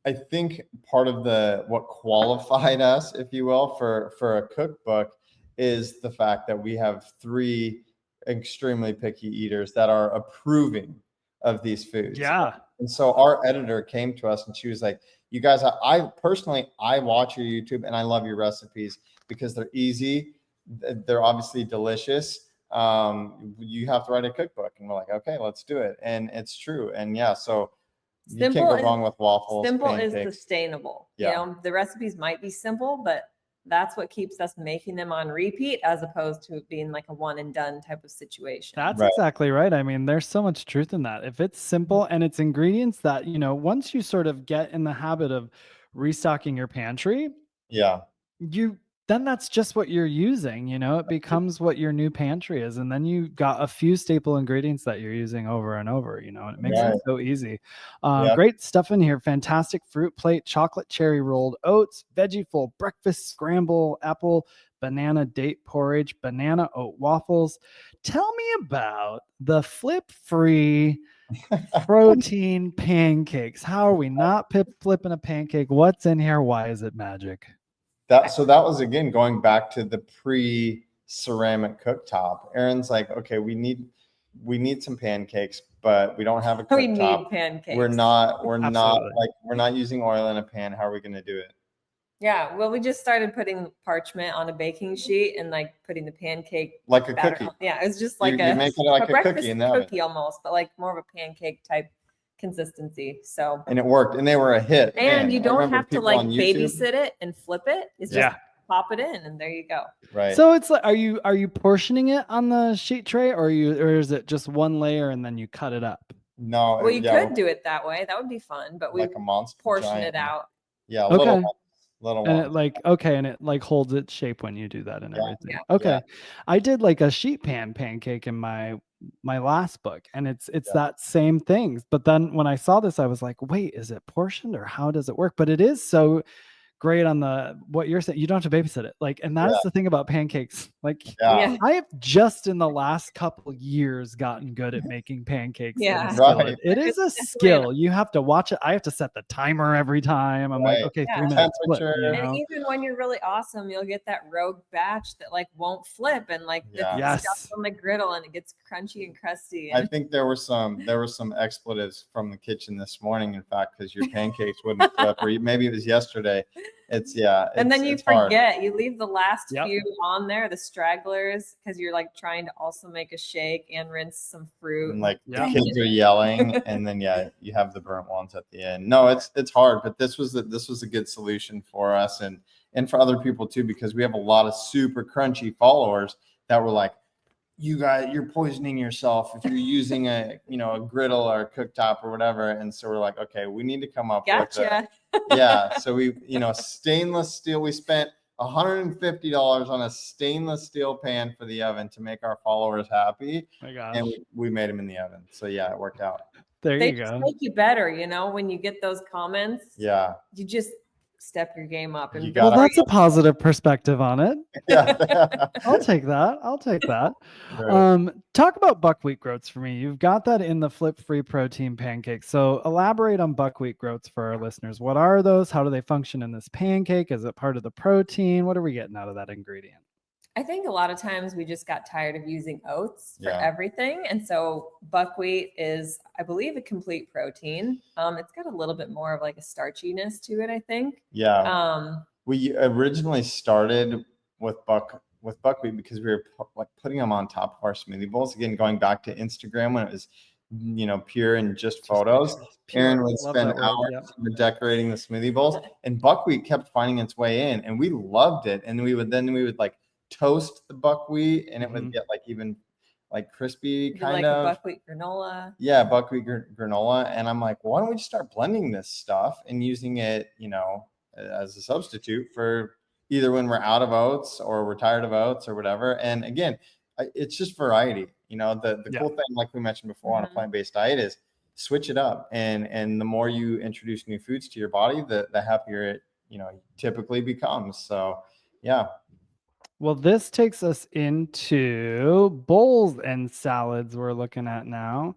I think part of what qualified us, if you will, for a cookbook is the fact that we have 3 extremely picky eaters that are approving of these foods. Yeah. And so our editor came to us and she was like, you guys, I personally watch your YouTube and I love your recipes because they're easy. They're obviously delicious. You have to write a cookbook. And we're like, okay, let's do it. And it's true. And so you can't go wrong with waffles. Simple pancakes. is sustainable. Yeah. The recipes might be simple, but that's what keeps us making them on repeat as opposed to it being like a one and done type of situation. That's exactly right. I mean, there's so much truth in that. If it's simple and it's ingredients that, once you sort of get in the habit of restocking your pantry, then that's just what you're using, it becomes what your new pantry is. And then you got a few staple ingredients that you're using over and over, and it makes it so easy. Great stuff in here. Fantastic fruit plate, chocolate cherry rolled oats, veggie full breakfast scramble, apple, banana date porridge, banana oat waffles. Tell me about the flip free protein pancakes. How are we not flipping a pancake? What's in here? Why is it magic? That was again going back to the pre-ceramic cooktop. Erin's like, okay, we need some pancakes, but we don't have a cooktop. We need pancakes. We're not using oil in a pan. How are we going to do it? Yeah, well, we just started putting parchment on a baking sheet and like putting the pancake like a cookie. Yeah, it's just like you make it like a breakfast cookie in the oven. Cookie almost, but like more of a pancake type consistency. And it worked, and they were a hit. And you don't have to like babysit it and flip it. It's just pop it in, and there you go. Right. So it's like, are you portioning it on the sheet tray, or is it just one layer and then you cut it up? No. Well, you could do it that way. That would be fun, but we like a monster portion it out. Yeah. Okay. Little and it like holds its shape when you do that and everything. Yeah. Okay. I did like a sheet pan pancake in my last book, and it's that same thing. But then when I saw this, I was like, wait, is it portioned or how does it work? But it is so great on what you're saying. You don't have to babysit it. Like, and that's the thing about pancakes. Like, I have just in the last couple years gotten good at making pancakes. Yeah. Right. It is a skill. You have to watch it. I have to set the timer every time. I'm like, okay, 3 minutes. Flip, And even when you're really awesome, you'll get that rogue batch that like won't flip and like the stuff on the griddle and it gets crunchy and crusty. I think there were some expletives from the kitchen this morning, in fact, because your pancakes wouldn't flip, or maybe it was yesterday. And then you forget, you leave the last few on there, the stragglers, because you're like trying to also make a shake and rinse some fruit. And like the kids are yelling, and then you have the burnt ones at the end. No, it's hard, but this was a good solution for us and for other people too, because we have a lot of super crunchy followers that were like, you guys, you're poisoning yourself if you're using a griddle or a cooktop or whatever. And so we're like, okay, we need to come up with so we, stainless steel. We spent $150 on a stainless steel pan for the oven to make our followers happy. My gosh. And we made them in the oven. So it worked out. There They you just go. make you better, you know, when you get those comments. Yeah. You just step your game up. And You Well, gotta- that's a positive perspective on it. Yeah. I'll take that. I'll take that. Right. Talk about buckwheat groats for me. You've got that in the flip-free protein pancake. So elaborate on buckwheat groats for our listeners. What are those? How do they function in this pancake? Is it part of the protein? What are we getting out of that ingredient? I think a lot of times we just got tired of using oats for Yeah. everything. And so buckwheat is, I believe, a complete protein. It's got a little bit more of like a starchiness to it, I think. Yeah. We originally started with buckwheat because we were like putting them on top of our smoothie bowls. Again, going back to Instagram when it was, pure and just photos. Erin would spend hours decorating the smoothie bowls, and buckwheat kept finding its way in, and we loved it. And we would like toast the buckwheat, and it would get like even like crispy kind of. Like a buckwheat granola. Yeah, buckwheat granola. And I'm like, why don't we just start blending this stuff and using it, as a substitute for either when we're out of oats or we're tired of oats or whatever. And again, it's just variety. The cool thing, like we mentioned before, on a plant-based diet is switch it up. And the more you introduce new foods to your body, the happier it, typically becomes. So, yeah. Well, this takes us into bowls and salads we're looking at now.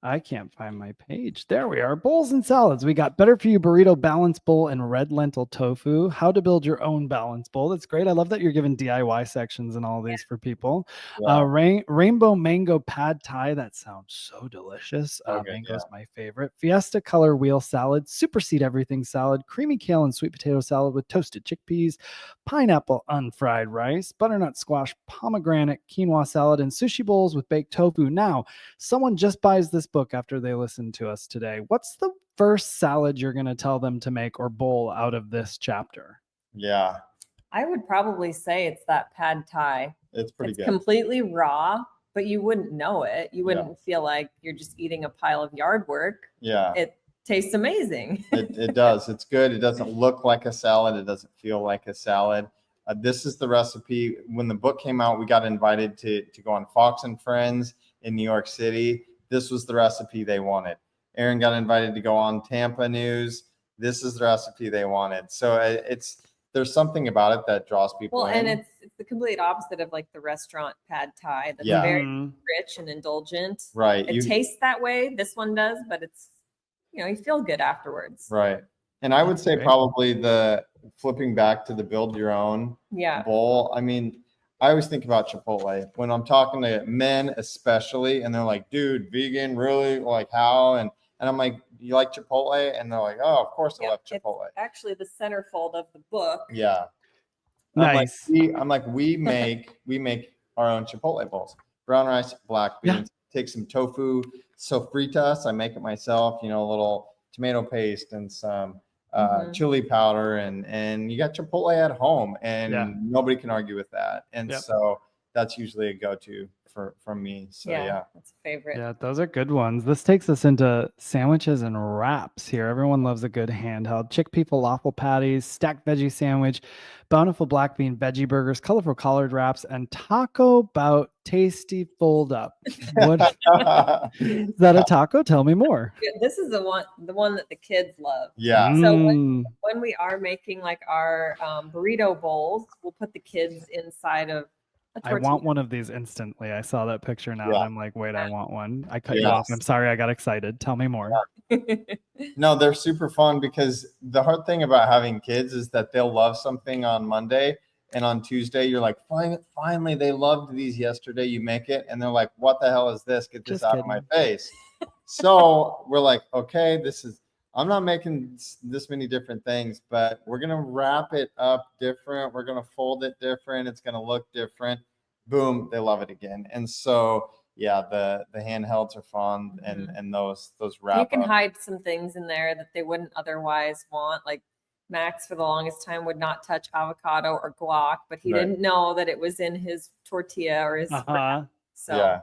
I can't find my page. There we are. Bowls and salads. We got Better For You Burrito Balance Bowl and Red Lentil Tofu. How to build your own balance bowl. That's great. I love that you're giving DIY sections and all these for people. Yeah. Rainbow Mango Pad Thai. That sounds so delicious. Okay, Mango's my favorite. Fiesta Color Wheel Salad. Supersede Everything Salad. Creamy kale and sweet potato salad with toasted chickpeas. Pineapple unfried rice. Butternut squash pomegranate quinoa salad. And sushi bowls with baked tofu. Now, someone just buys this book after they listen to us today. What's the first salad you're going to tell them to make or bowl out of this chapter? Yeah. I would probably say it's that pad thai. It's pretty good. Completely raw, but you wouldn't know it. You wouldn't feel like you're just eating a pile of yard work. Yeah. It tastes amazing. It does. It's good. It doesn't look like a salad. It doesn't feel like a salad. This is the recipe. When the book came out, we got invited to go on Fox and Friends in New York City. This was the recipe they wanted. Erin got invited to go on Tampa News. This is the recipe they wanted. So there's something about it that draws people in. And it's the complete opposite of like the restaurant pad thai. That's very rich and indulgent. Right. It tastes that way. This one does, but it's, you feel good afterwards. Right. And I would say probably the flipping back to the build your own bowl. I mean, I always think about Chipotle when I'm talking to men, especially, and they're like, dude, vegan, really? Like how? And I'm like, you like Chipotle? And they're like, oh, of course I love Chipotle. It's actually the centerfold of the book. Yeah. Nice. I'm like, we make our own Chipotle bowls. Brown rice, black beans, take some tofu, sofritas. I make it myself, a little tomato paste and some chili powder, and you got Chipotle at home, and nobody can argue with that. And so that's usually a go-to from me. So that's a favorite. Yeah, those are good ones. This takes us into sandwiches and wraps here. Everyone loves a good handheld. Chickpea falafel patties, stacked veggie sandwich, bountiful black bean veggie burgers, colorful collard wraps, and taco bout tasty fold up. What is that a taco? Tell me more. Yeah, this is the one that the kids love. Yeah. So when we are making like our burrito bowls, we'll put the kids inside of a tortilla. I want one of these instantly. I saw that picture now. And I'm like, wait, I want one. I cut you off. I'm sorry. I got excited. Tell me more. No, they're super fun because the hard thing about having kids is that they'll love something on Monday, and on Tuesday you're like, finally, they loved these yesterday. You make it, and they're like, what the hell is this? Get this out of my face. So we're like, okay, I'm not making this many different things, but we're going to wrap it up different. We're going to fold it different. It's going to look different. Boom, they love it again. And so, the handhelds are fun, and those wrap. You can hide some things in there that they wouldn't otherwise want. Like Max, for the longest time, would not touch avocado or guac, but he didn't know that it was in his tortilla or his wrap. So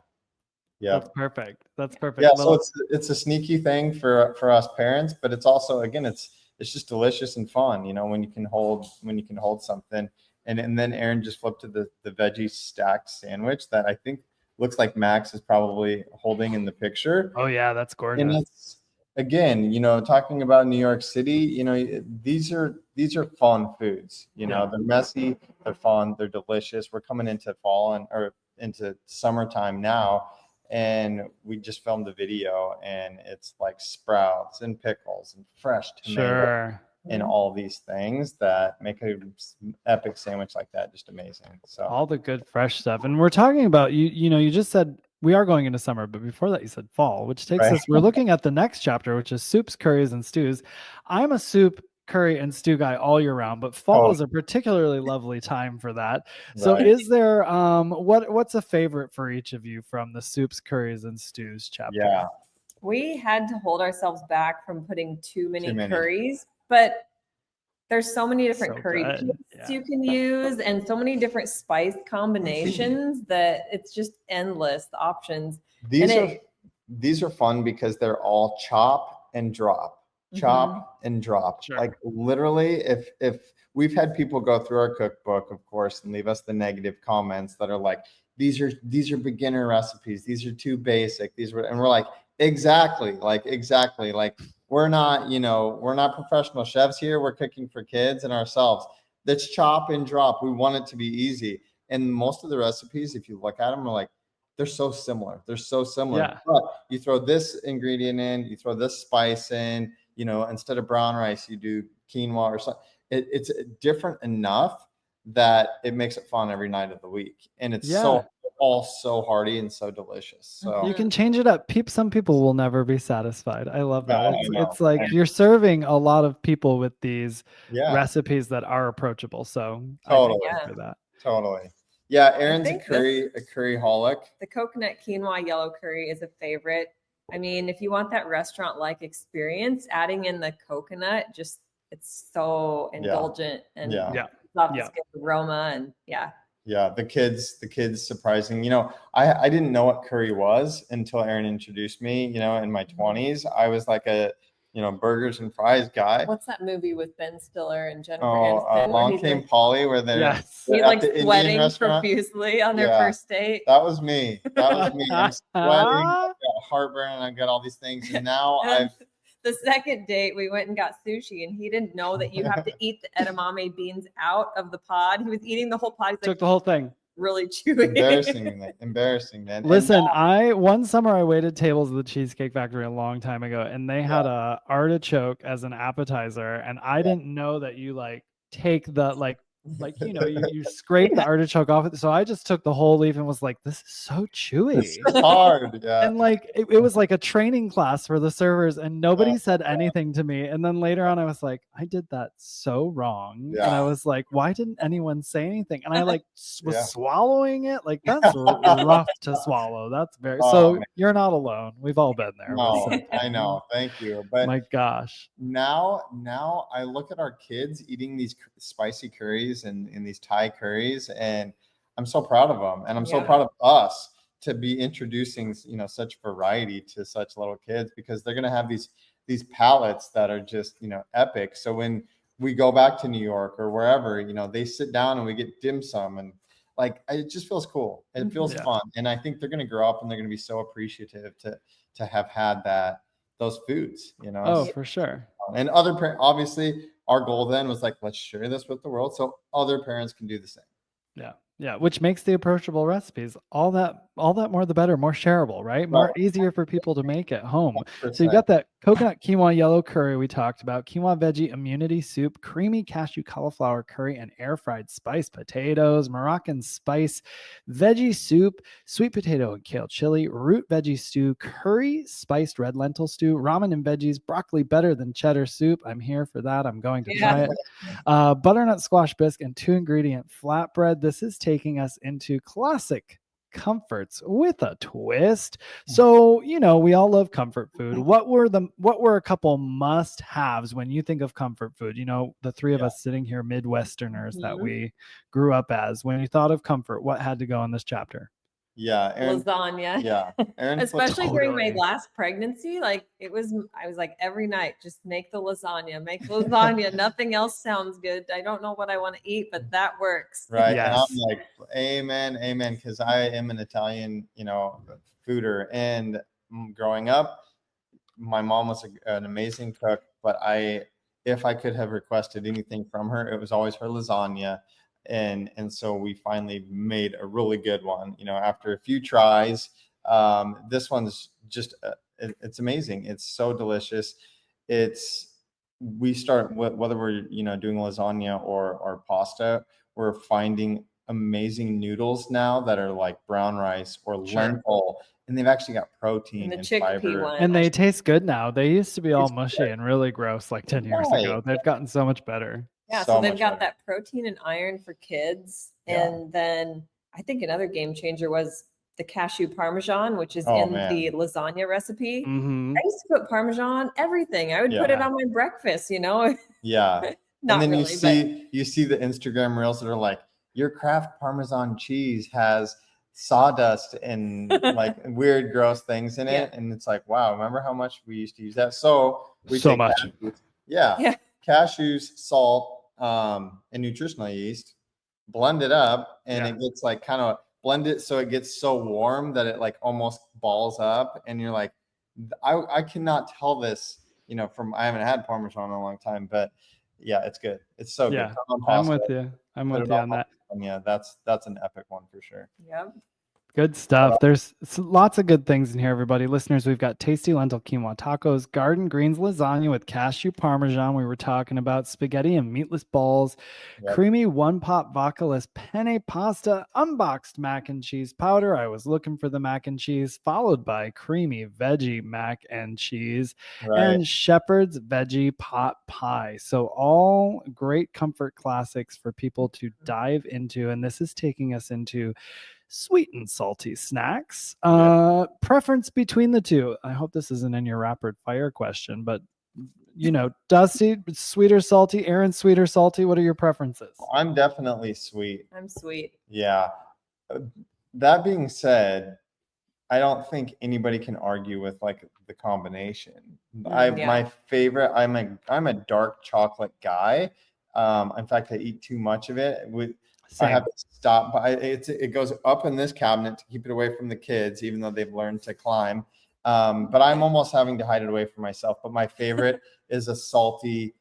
that's perfect. Yeah, so it's a sneaky thing for us parents, but it's also, again, it's just delicious and fun, when you can hold something. And then Erin just flipped to the veggie stacked sandwich that I think looks like Max is probably holding in the picture. Oh yeah, that's gorgeous. And it's, again, talking about New York City, these are fun foods. They're messy, they're fun, they're delicious. We're coming into fall or into summertime now, and we just filmed a video, and it's like sprouts and pickles and fresh tomato and all these things that make an epic sandwich like that just amazing. So all the good fresh stuff. And we're talking about you just said we are going into summer, but before that you said fall, which takes us, we're looking at the next chapter, which is soups, curries, and stews. I'm a soup, curry, and stew guy all year round, but fall is a particularly lovely time for that. So is there what's a favorite for each of you from the soups, curries, and stews chapter? Yeah, we had to hold ourselves back from putting too many curries, but there's so many different curry kits you can use, and so many different spice combinations that it's just endless, the options. These are fun because they're all chop and drop. Chop and drop. Like literally, if we've had people go through our cookbook, of course, and leave us the negative comments that are like, these are beginner recipes, these are too basic, and we're like, exactly, like we're not professional chefs here. We're cooking for kids and ourselves. That's chop and drop. We want it to be easy. And most of the recipes, if you look at them, are like, they're so similar. Yeah. But you throw this ingredient in, you throw this spice in, instead of brown rice, you do quinoa or something. It's different enough that it makes it fun every night of the week. And it's all so hearty and so delicious. So you can change it up. Some people will never be satisfied. I love that. It's like you're serving a lot of people with these recipes that are approachable. So totally for that. Totally. Yeah, Erin's a curry-holic. The coconut quinoa yellow curry is a favorite. I mean, if you want that restaurant-like experience, adding in the coconut, it's so indulgent and good aroma and Yeah, the kids surprising. I didn't know what curry was until Erin introduced me, in my 20s. I was like a, burgers and fries guy. What's that movie with Ben Stiller and Jennifer Aniston? Long Came Polly, where they're he's like sweating profusely on their first date. That was me. I'm sweating, I've got heartburn, and I've got all these things. And now the second date, we went and got sushi, and he didn't know that you have to eat the edamame beans out of the pod. He was eating the whole pod. Took the whole thing. Really chewy. Embarrassing, man. Listen, one summer I waited tables at the Cheesecake Factory a long time ago, and they had a artichoke as an appetizer, and I didn't know that you take the you scrape the artichoke off it. So I just took the whole leaf and was like, this is so chewy. It's hard. Yeah. And it was like a training class for the servers, and nobody said anything to me. And then later on I was like, I did that so wrong. Yeah. And I was like, why didn't anyone say anything? And I was swallowing it. Like, that's rough to swallow. That's so you're not alone. We've all been there. No, I know. Thank you. But my gosh. Now I look at our kids eating these spicy curries and these Thai curries, and I'm so proud of them, and I'm so proud of us to be introducing such variety to such little kids, because they're going to have these palates that are just epic. So when we go back to New York or wherever, they sit down and we get dim sum, and it just feels cool. It feels fun, and I think they're going to grow up and they're going to be so appreciative to have had those foods. Oh, for sure. And other parents, obviously, our goal then was let's share this with the world so other parents can do the same. Yeah, which makes the approachable recipes all that more the better, more shareable, right? More easier for people to make at home. 100%. So you got that coconut quinoa yellow curry we talked about, quinoa veggie immunity soup, creamy cashew cauliflower curry, and air fried spiced potatoes, Moroccan spice veggie soup, sweet potato and kale chili, root veggie stew, curry spiced red lentil stew, ramen and veggies, broccoli better than cheddar soup. I'm here for that. I'm going to try it. Butternut squash bisque and 2-ingredient flatbread. This is taking us into classic comforts with a twist. So, we all love comfort food. What were a couple must-haves when you think of comfort food? The three of us sitting here, Midwesterners that we grew up as. When you thought of comfort, what had to go in this chapter? Yeah, Erin, lasagna. yeah, Erin Especially during my Totally. last pregnancy, like I was like every night, just make the lasagna, nothing else sounds good. I don't know what I want to eat, but that works. right. And Yes. I'm like, amen, amen, because I am an Italian, fooder. And growing up, my mom was an amazing cook, but if I could have requested anything from her, it was always her lasagna. And so we finally made a really good one, after a few tries. This one's just, it's amazing. It's so delicious. We start whether we're, doing lasagna or pasta, we're finding amazing noodles now that are like brown rice or Sure. lentil, and they've actually got protein And the and chickpea fiber. one. And they taste good now. They used to be all It's mushy good. and really gross like 10 years Right. ago. They've gotten so much better. Yeah, So so they've much got better. that protein and iron for kids. Yeah. And then I think another game changer was the cashew parmesan, which is Oh, in man. the lasagna recipe. Mm-hmm. I used to put parmesan on everything. I would put it Yeah. on my breakfast, Yeah. Not And then really, you see the Instagram reels that are like, your Kraft Parmesan cheese has sawdust and like weird, gross things in it. Yeah. And it's like, wow, remember how much we used to use that? So we So take much. cashews, yeah, cashews, salt, and nutritional yeast, blend it up, and it gets like kind of blend it so it gets so warm that it like almost balls up. And you're like, I cannot tell this, I haven't had Parmesan in a long time, but yeah, it's good. It's so Yeah, good. Come on, I'm pasta, with you. I'm put with it you on that. Yeah, that's an epic one for sure. Yep. Good stuff. There's lots of good things in here, everybody. Listeners, we've got tasty lentil quinoa tacos, garden greens lasagna with cashew parmesan. We were talking about spaghetti and meatless balls, Yep. creamy one-pot vodka-less penne pasta, unboxed mac and cheese powder. I was looking for the mac and cheese, followed by creamy veggie mac and cheese, Right. and shepherd's veggie pot pie. So all great comfort classics for people to dive into. And this is taking us into sweet and salty snacks. Preference between the two. I hope this isn't in your rapid fire question, but Dusty, sweet or salty? Erin, sweet or salty? What are your preferences? I'm definitely sweet. I'm sweet. Yeah. That being said, I don't think anybody can argue with like the combination. My favorite, I'm a dark chocolate guy. In fact, I eat too much of it. I have to stop, but it goes up in this cabinet to keep it away from the kids, even though they've learned to climb. But I'm almost having to hide it away from myself. But my favorite is a salty,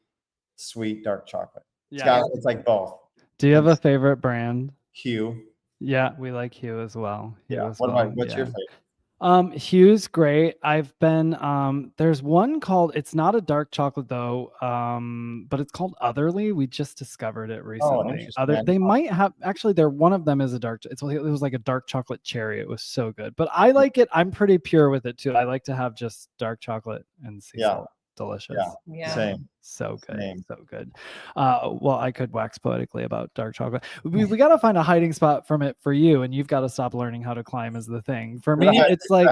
sweet dark chocolate. It's like both. Do you have a favorite brand? Hue. Yeah, we like Hue as well. What's your favorite? Hue's great. I've been there's one called, it's not a dark chocolate though, but it's called Otherly. We just discovered it recently. They might have actually one of them is a dark, it was like a dark chocolate cherry. It was so good. But I like it. I'm pretty pure with it too. I like to have just dark chocolate and sea salt. Delicious. Yeah. Same. So good. Same. So good. Well, I could wax poetically about dark chocolate. We got to find a hiding spot from it for you, and you've got to stop learning how to climb is the thing. For me, it's like,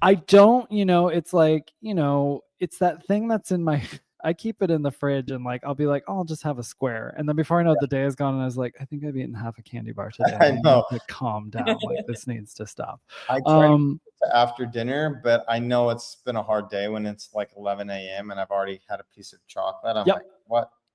I don't, it's like, it's that thing that's in my, I keep it in the fridge and like, I'll be like, oh, I'll just have a square. And then before I know the day is gone and I was like, I think I've eaten half a candy bar today. I know. To calm down. Like this needs to stop. I try to after dinner, but I know it's been a hard day when it's like 11 a.m. and I've already had a piece of chocolate. I'm like,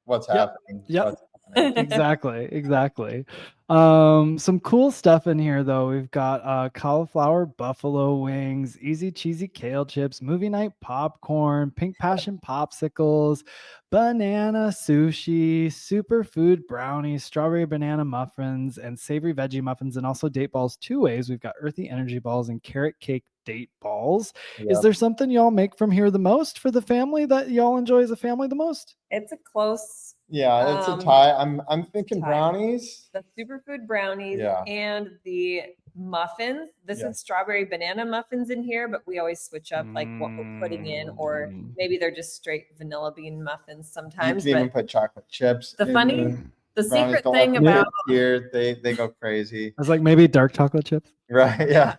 what's happening? What's happening? Exactly. Some cool stuff in here though. We've got cauliflower buffalo wings, easy cheesy kale chips, movie night popcorn, pink passion popsicles, banana sushi, superfood brownies, strawberry banana muffins, and savory veggie muffins, and also date balls 2 ways. We've got earthy energy balls and carrot cake date balls. Is there something y'all make from here the most for the family that y'all enjoy as a family the most? It's a close. Yeah, it's a tie. I'm thinking brownies. The superfood brownies and the muffins. This is strawberry banana muffins in here, but we always switch up like what we're putting in, or maybe they're just straight vanilla bean muffins sometimes. You can even put chocolate chips. The secret thing about here, they go crazy. I was like, maybe dark chocolate chips. Right. Yeah.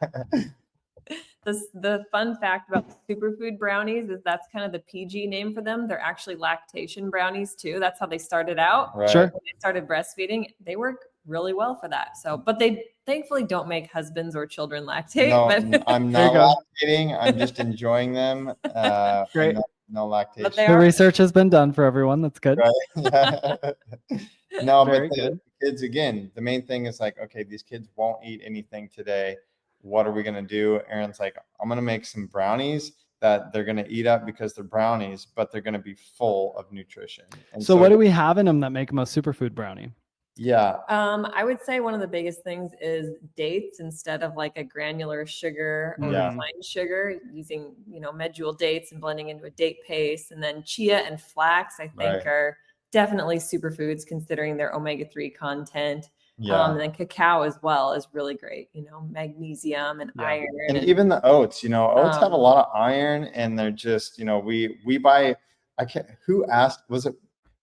The fun fact about the superfood brownies is that's kind of the PG name for them. They're actually lactation brownies too. That's how they started out. Sure. When they started breastfeeding, they work really well for that. So, but they thankfully don't make husbands or children lactate. No, But I'm not lactating. I'm just enjoying them. Great. No lactation. But they The are research has been done for everyone. That's good. Right? No, Very but the good. kids, again, the main thing is like, okay, these kids won't eat anything today. What are we going to do? Erin's like, I'm going to make some brownies that they're going to eat up because they're brownies, but they're going to be full of nutrition. And So what do we have in them that make them a superfood brownie? Yeah. I would say one of the biggest things is dates instead of like a granular sugar or refined sugar, using, medjool dates and blending into a date paste. And then chia and flax, I think, are definitely superfoods considering their omega-3 content. And then cacao as well is really great, magnesium and iron. And even the oats, oats have a lot of iron, and they're just, we buy, who asked, was it,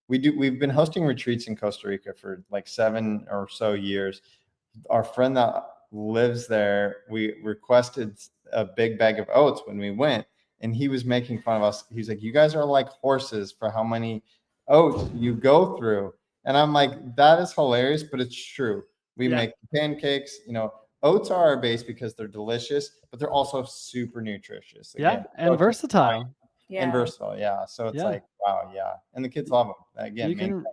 we've been hosting retreats in Costa Rica for like 7 or so years. Our friend that lives there, we requested a big bag of oats when we went, and he was making fun of us. He's like, you guys are like horses for how many oats you go through. And I'm like, that is hilarious, but it's true. We make pancakes, oats are our base because they're delicious, but they're also super nutritious. Again, and versatile. And versatile, So it's like, wow, and the kids love them. Again, you can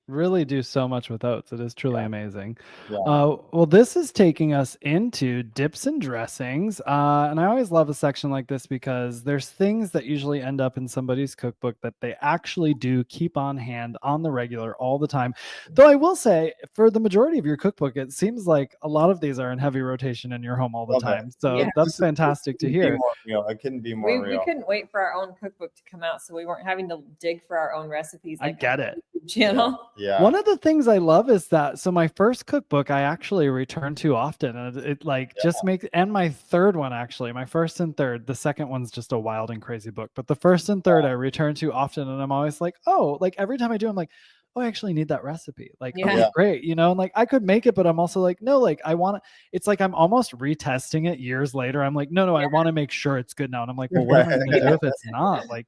really do so much with oats. It is truly amazing. Yeah. Well, this is taking us into dips and dressings. And I always love a section like this because there's things that usually end up in somebody's cookbook that they actually do keep on hand on the regular all the time. Though I will say, for the majority of your cookbook, it seems like a lot of these are in heavy rotation in your home all the time. So that's fantastic to hear. It couldn't be more real. We couldn't wait for our own cookbook to come out, so we weren't having to dig for our own recipes. I get it. Channel. Yeah. One of the things I love is that, so my first cookbook I actually return to often, and it just makes, and my third one actually, my first and third, the second one's just a wild and crazy book, but the first and third I return to often, and I'm always like, oh, like every time I do, I'm like, oh, I actually need that recipe. Like, okay, great. And like I could make it, but I'm also like, no, like I want to, it's like I'm almost retesting it years later. I'm like, no, I want to make sure it's good now. And I'm like, well, what am I going to do if it's not? Like,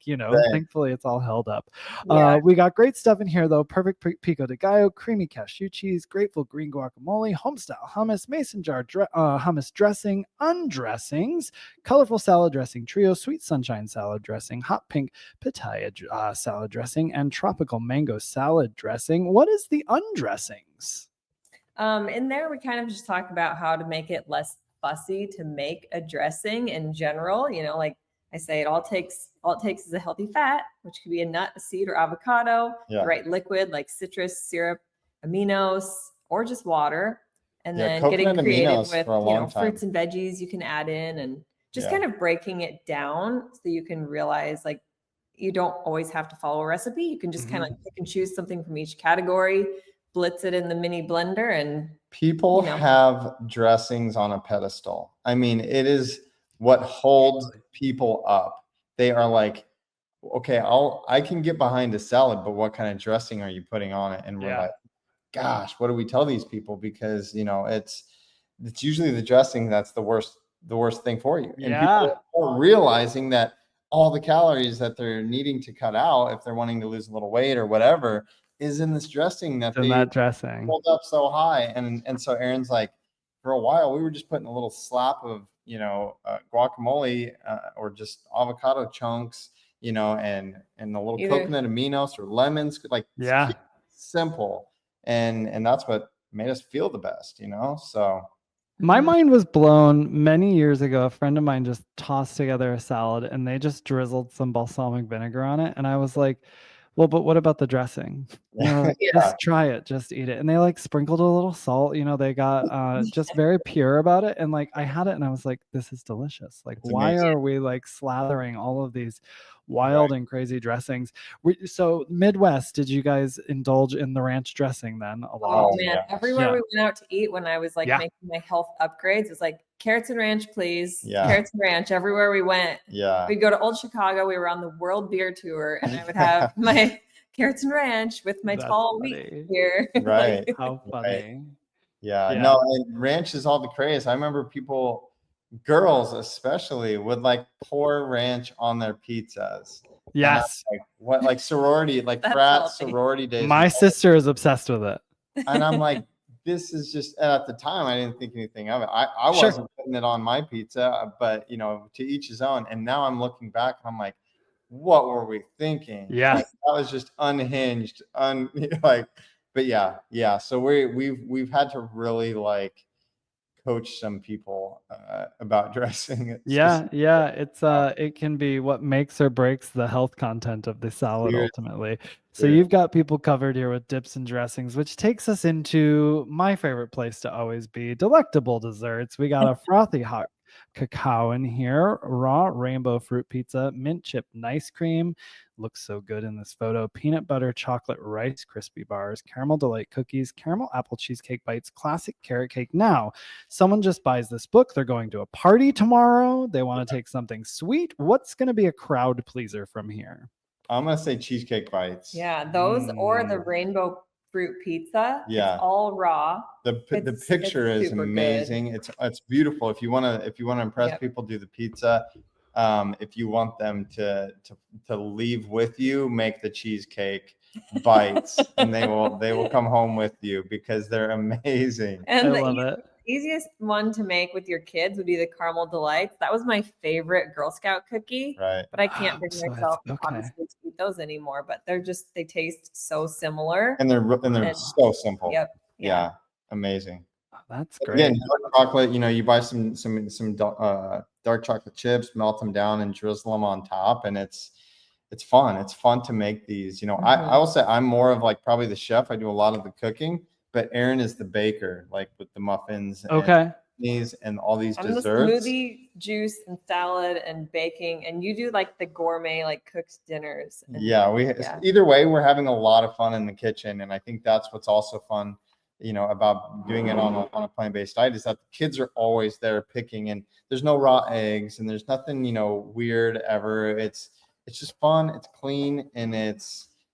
thankfully it's all held up. We got great stuff in here though. Perfect pico de gallo, creamy cashew cheese, grateful green guacamole, homestyle hummus, mason jar hummus dressing, undressings, colorful salad dressing trio, sweet sunshine salad dressing, hot pink pitaya salad dressing, and tropical mango salad dressing. What is the undressings? In there, we kind of just talk about how to make it less fussy to make a dressing in general. Like I say, all it takes is a healthy fat, which could be a nut, a seed, or avocado, the right liquid like citrus, syrup, aminos, or just water. And then getting creative with fruits and veggies you can add in, and just kind of breaking it down so you can realize like you don't always have to follow a recipe. You can just kind of pick and choose something from each category, blitz it in the mini blender, and people have dressings on a pedestal. I mean, it is what holds people up. They are like, okay, I can get behind a salad, but what kind of dressing are you putting on it? And we're like, gosh, what do we tell these people? Because it's usually the dressing that's the worst thing for you. And people are realizing that all the calories that they're needing to cut out if they're wanting to lose a little weight or whatever is in this dressing that dressing hold up so high. And so Erin's like, for a while we were just putting a little slap of guacamole or just avocado chunks, and a little coconut aminos or lemons, like simple, and that's what made us feel the best, so. My mind was blown many years ago. A friend of mine just tossed together a salad and they just drizzled some balsamic vinegar on it. And I was like, well, but what about the dressing? Just try it, just eat it. And they like sprinkled a little salt, they got just very pure about it. And like I had it and I was like, this is delicious. Like, why are we like slathering all of these wild and crazy dressings? So Midwest, did you guys indulge in the ranch dressing then a lot? Oh man, everywhere we went out to eat when I was like making my health upgrades, it was like carrots and ranch, please. Carrots and ranch everywhere we went. We'd go to Old Chicago. We were on the World Beer Tour, and I would have my carrots and ranch with my tall wheat beer. Right. How funny. No, and ranch is all the craze. I remember girls especially would like pour ranch on their pizzas. Yes. Like sorority, like frat sorority days. My sister is obsessed with it. And I'm like, this is just, at the time, I didn't think anything of it. I Sure. wasn't putting it on my pizza, but you know, to each his own. And now I'm looking back and I'm like, what were we thinking? Yeah. Like, that was just unhinged, like, but yeah. So we've had to really like coach some people about dressing it. Yeah, it's it can be what makes or breaks the health content of the salad ultimately. So you've got people covered here with dips and dressings, which takes us into my favorite place to always be, delectable desserts. We got a frothy hot cacao in here, raw rainbow fruit pizza, mint chip nice cream, looks so good in this photo, peanut butter chocolate rice crispy bars, caramel delight cookies, caramel apple cheesecake bites, classic carrot cake. Now, someone just buys this book, they're going to a party tomorrow, they want to take something sweet. What's going to be a crowd pleaser from here? I'm gonna say cheesecake bites. Yeah, those or the rainbow fruit pizza. Yeah, it's all raw. The picture is amazing. Good. It's beautiful. If you want to impress people, do the pizza. If you want them to leave with you, make the cheesecake bites, and they will come home with you because they're amazing. And I love it. Easiest one to make with your kids would be the caramel delights. That was my favorite Girl Scout cookie. Right. But I can't bring myself obviously to eat those anymore. But they taste so similar. And they're so simple. Yep. Yeah. Amazing. Oh, that's great. Again, dark chocolate, you buy some dark chocolate chips, melt them down and drizzle them on top. And it's fun. It's fun to make these. I will say I'm more of like probably the chef. I do a lot of the cooking. But Erin is the baker, like with the muffins and these and all these desserts. I'm the smoothie, juice, and salad and baking. And you do like the gourmet, like cooked dinners. Either way, we're having a lot of fun in the kitchen. And I think that's what's also fun, about doing it on a plant-based diet, is that the kids are always there picking, and there's no raw eggs and there's nothing, weird ever. It's just fun. It's clean, and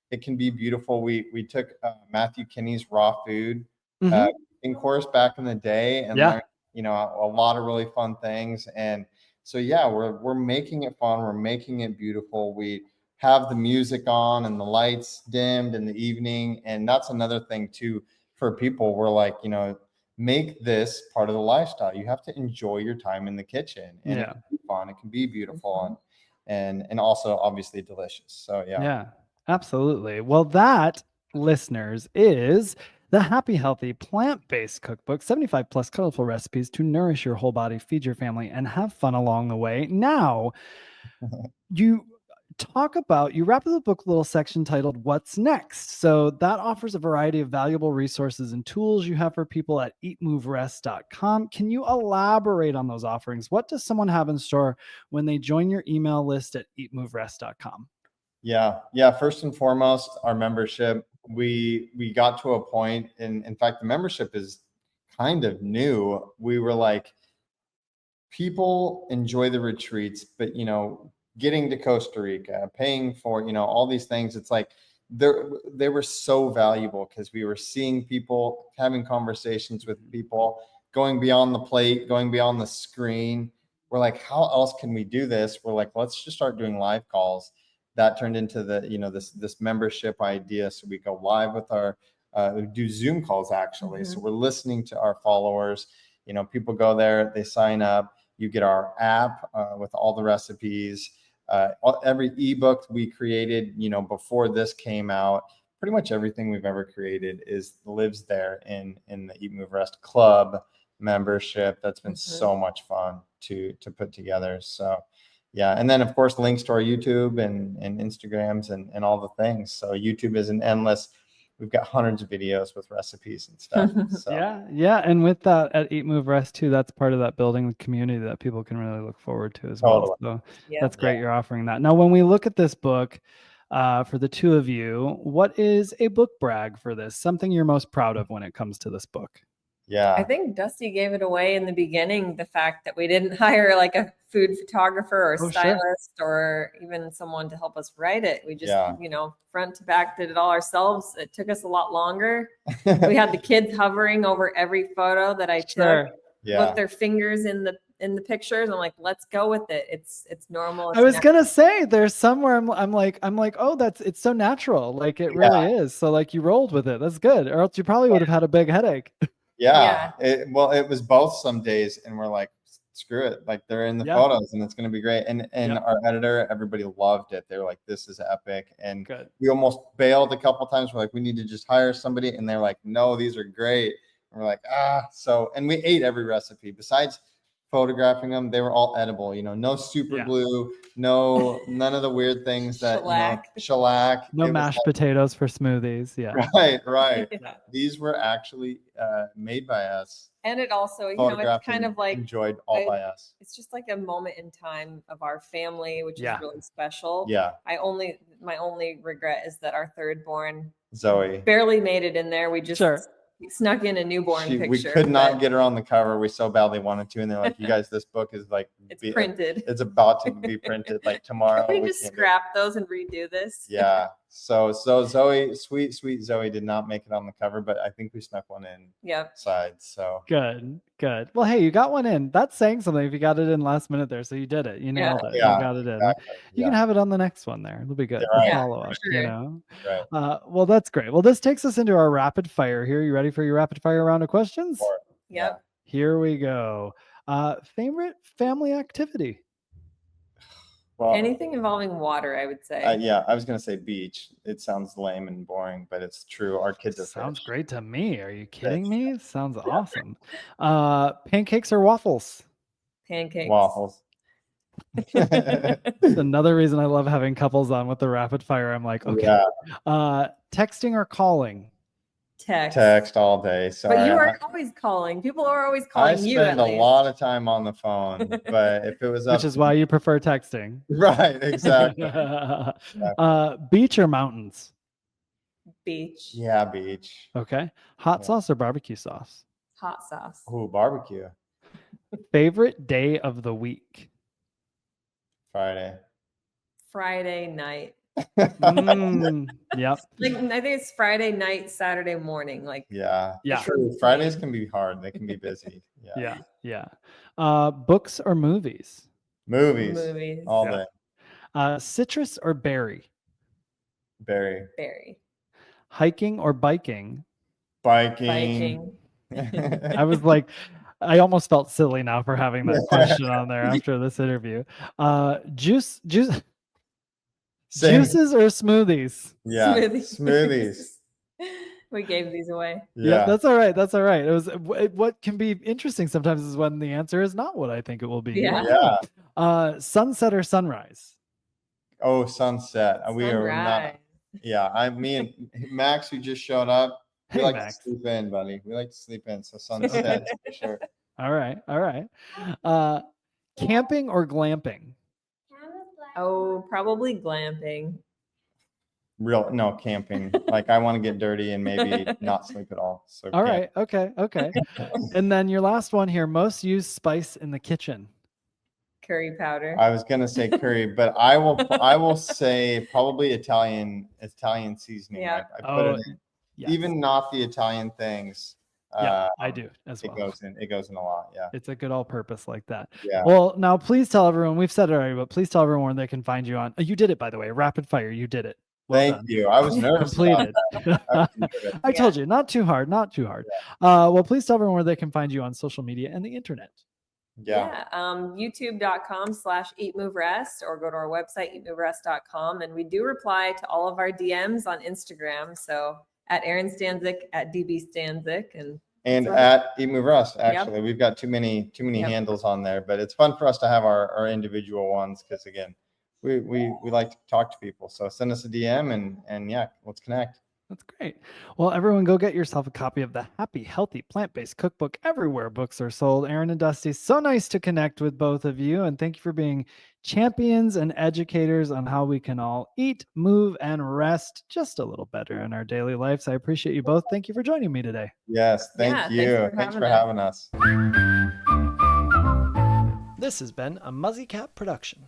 it can be beautiful. We took Matthew Kinney's raw food in course back in the day, and learned, a lot of really fun things. And so we're making it fun. We're making it beautiful. We have the music on and the lights dimmed in the evening, and that's another thing too for people. We're like, make this part of the lifestyle. You have to enjoy your time in the kitchen, and it can be fun. It can be beautiful, and also obviously delicious. So yeah. Absolutely. Well, that, listeners, is the Happy Healthy Plant-Based Cookbook, 75 plus colorful recipes to nourish your whole body, feed your family, and have fun along the way. Now, you wrap the book with a little section titled What's Next? So that offers a variety of valuable resources and tools you have for people at eatmoverest.com. Can you elaborate on those offerings? What does someone have in store when they join your email list at eatmoverest.com? Yeah. First and foremost, our membership, we got to a point, and in fact, the membership is kind of new. We were like, people enjoy the retreats, but getting to Costa Rica, paying for, all these things, it's like they were so valuable because we were seeing people, having conversations with people, going beyond the plate, going beyond the screen. We're like, how else can we do this? We're like, let's just start doing live calls. That turned into the, this membership idea. So we go live with we do Zoom calls actually. So we're listening to our followers. People go there, they sign up. You get our app with all the recipes. Every ebook we created, before this came out, pretty much everything we've ever created lives there in the Eat Move Rest Club membership. That's been so much fun to put together. So. Yeah. And then of course, links to our YouTube and Instagrams and all the things. So YouTube isn't endless. We've got hundreds of videos with recipes and stuff. So. Yeah. And with that at Eat Move Rest too, that's part of that building the community that people can really look forward to as well. So that's great. You're offering that. Now, when we look at this book, for the two of you, what is a book brag for this? Something you're most proud of when it comes to this book? Yeah. I think Dusty gave it away in the beginning, the fact that we didn't hire like a food photographer or stylist or even someone to help us write it. We just, front to back did it all ourselves. It took us a lot longer. We had the kids hovering over every photo that I took, with their fingers in the pictures. I'm like, let's go with it. It's normal. I was gonna say there's somewhere I'm like, oh, it's so natural. Like it really is. So like you rolled with it. That's good. Or else you probably would have had a big headache. Yeah. It was both some days, and we're like, screw it. Like, they're in the photos, and it's going to be great. And our editor, everybody loved it. They were like, this is epic. And we almost bailed a couple times. We're like, we need to just hire somebody. And they're like, no, these are great. And we're like, so, and we ate every recipe besides photographing them. They were all edible, no super glue, none of the weird things that shellac, no mashed potatoes for smoothies. Right. These were actually made by us, and it also it's kind of like enjoyed all by us. It's just like a moment in time of our family, which is really special. My only regret is that our third born Zoe barely made it in there. We just snuck in a newborn picture. We could not get her on the cover. We so badly wanted to, and they're like, "You guys, this book is like printed. It's about to be printed like tomorrow." Can we just scrap those and redo this? Yeah. So Zoe, sweet Zoe, did not make it on the cover, but I think we snuck one in. Side. So good. Well, hey, you got one in. That's saying something if you got it in last minute there. So you did it. You nailed it. Yeah, you got it in. Exactly. You can have it on the next one there. It'll be good. Follow up. Sure. Right. Well, that's great. Well, this takes us into our rapid fire here. You ready for your rapid fire round of questions? Yep. Here we go. Favorite family activity? Well, anything involving water, I would say. I was going to say beach. It sounds lame and boring, but it's true. Our kids are Sounds great to me. Are you kidding me? It sounds awesome. Pancakes or waffles? Pancakes. Waffles. Another reason I love having couples on with the rapid fire. I'm like, okay. Texting or calling? Text all day. Sorry. But you are always calling. People are always calling you. I spend a lot of time on the phone, but if it was up, which is why you prefer texting. Right, exactly. Beach or mountains? Beach. Yeah, beach. Okay. Hot sauce or barbecue sauce? Hot sauce. Ooh, barbecue. Favorite day of the week? Friday night. Yep. Like, I think it's Friday night, Saturday morning. Like, yeah. True. Fridays can be hard. They can be busy. Yeah. Books or movies? Movies. All day. Citrus or berry? Berry. Hiking or biking? Biking. I was like, I almost felt silly now for having that question on there after this interview. Juices or smoothies? Yeah, smoothies. We gave these away. Yeah, that's all right. It was what can be interesting sometimes is when the answer is not what I think it will be. Yeah. Sunset or sunrise? Oh, sunset. We are not. Yeah, me and Max, who just showed up. We like to sleep in, buddy. We like to sleep in. So sunset for sure. All right. Camping or glamping? Oh, probably glamping. Camping. Like, I want to get dirty and maybe not sleep at all. So all right. Okay. And then your last one here, most used spice in the kitchen? Curry powder. I was gonna say curry, but I will say probably Italian seasoning. Yeah. I put it in. Yes. Even not the Italian things. I do as well. It goes in a lot. Yeah. It's a good all-purpose like that. Yeah. Well, now please tell everyone, we've said it already, but please tell everyone where they can find you on. You did it, by the way. Rapid fire. You did it. Well Thank you. I was nervous. Completed. I told you, not too hard. Yeah. Well, please tell everyone where they can find you on social media and the internet. YouTube.com/eatmoverest, or go to our website, eatmoverest.com. And we do reply to all of our DMs on Instagram. So at Erin Stanczyk, at DB Stanczyk, and at Eat Move Rest. Actually, we've got too many handles on there, but it's fun for us to have our individual ones because, again, we like to talk to people. So send us a DM and let's connect. That's great. Well, everyone, go get yourself a copy of the Happy Healthy Plant-Based Cookbook everywhere books are sold. Erin and Dusty, so nice to connect with both of you, and thank you for being champions and educators on how we can all eat, move, and rest just a little better in our daily lives. I appreciate you both. Thank you for joining me today. Yes, thank you. Thanks for having us. This has been a Muzzy Cat production.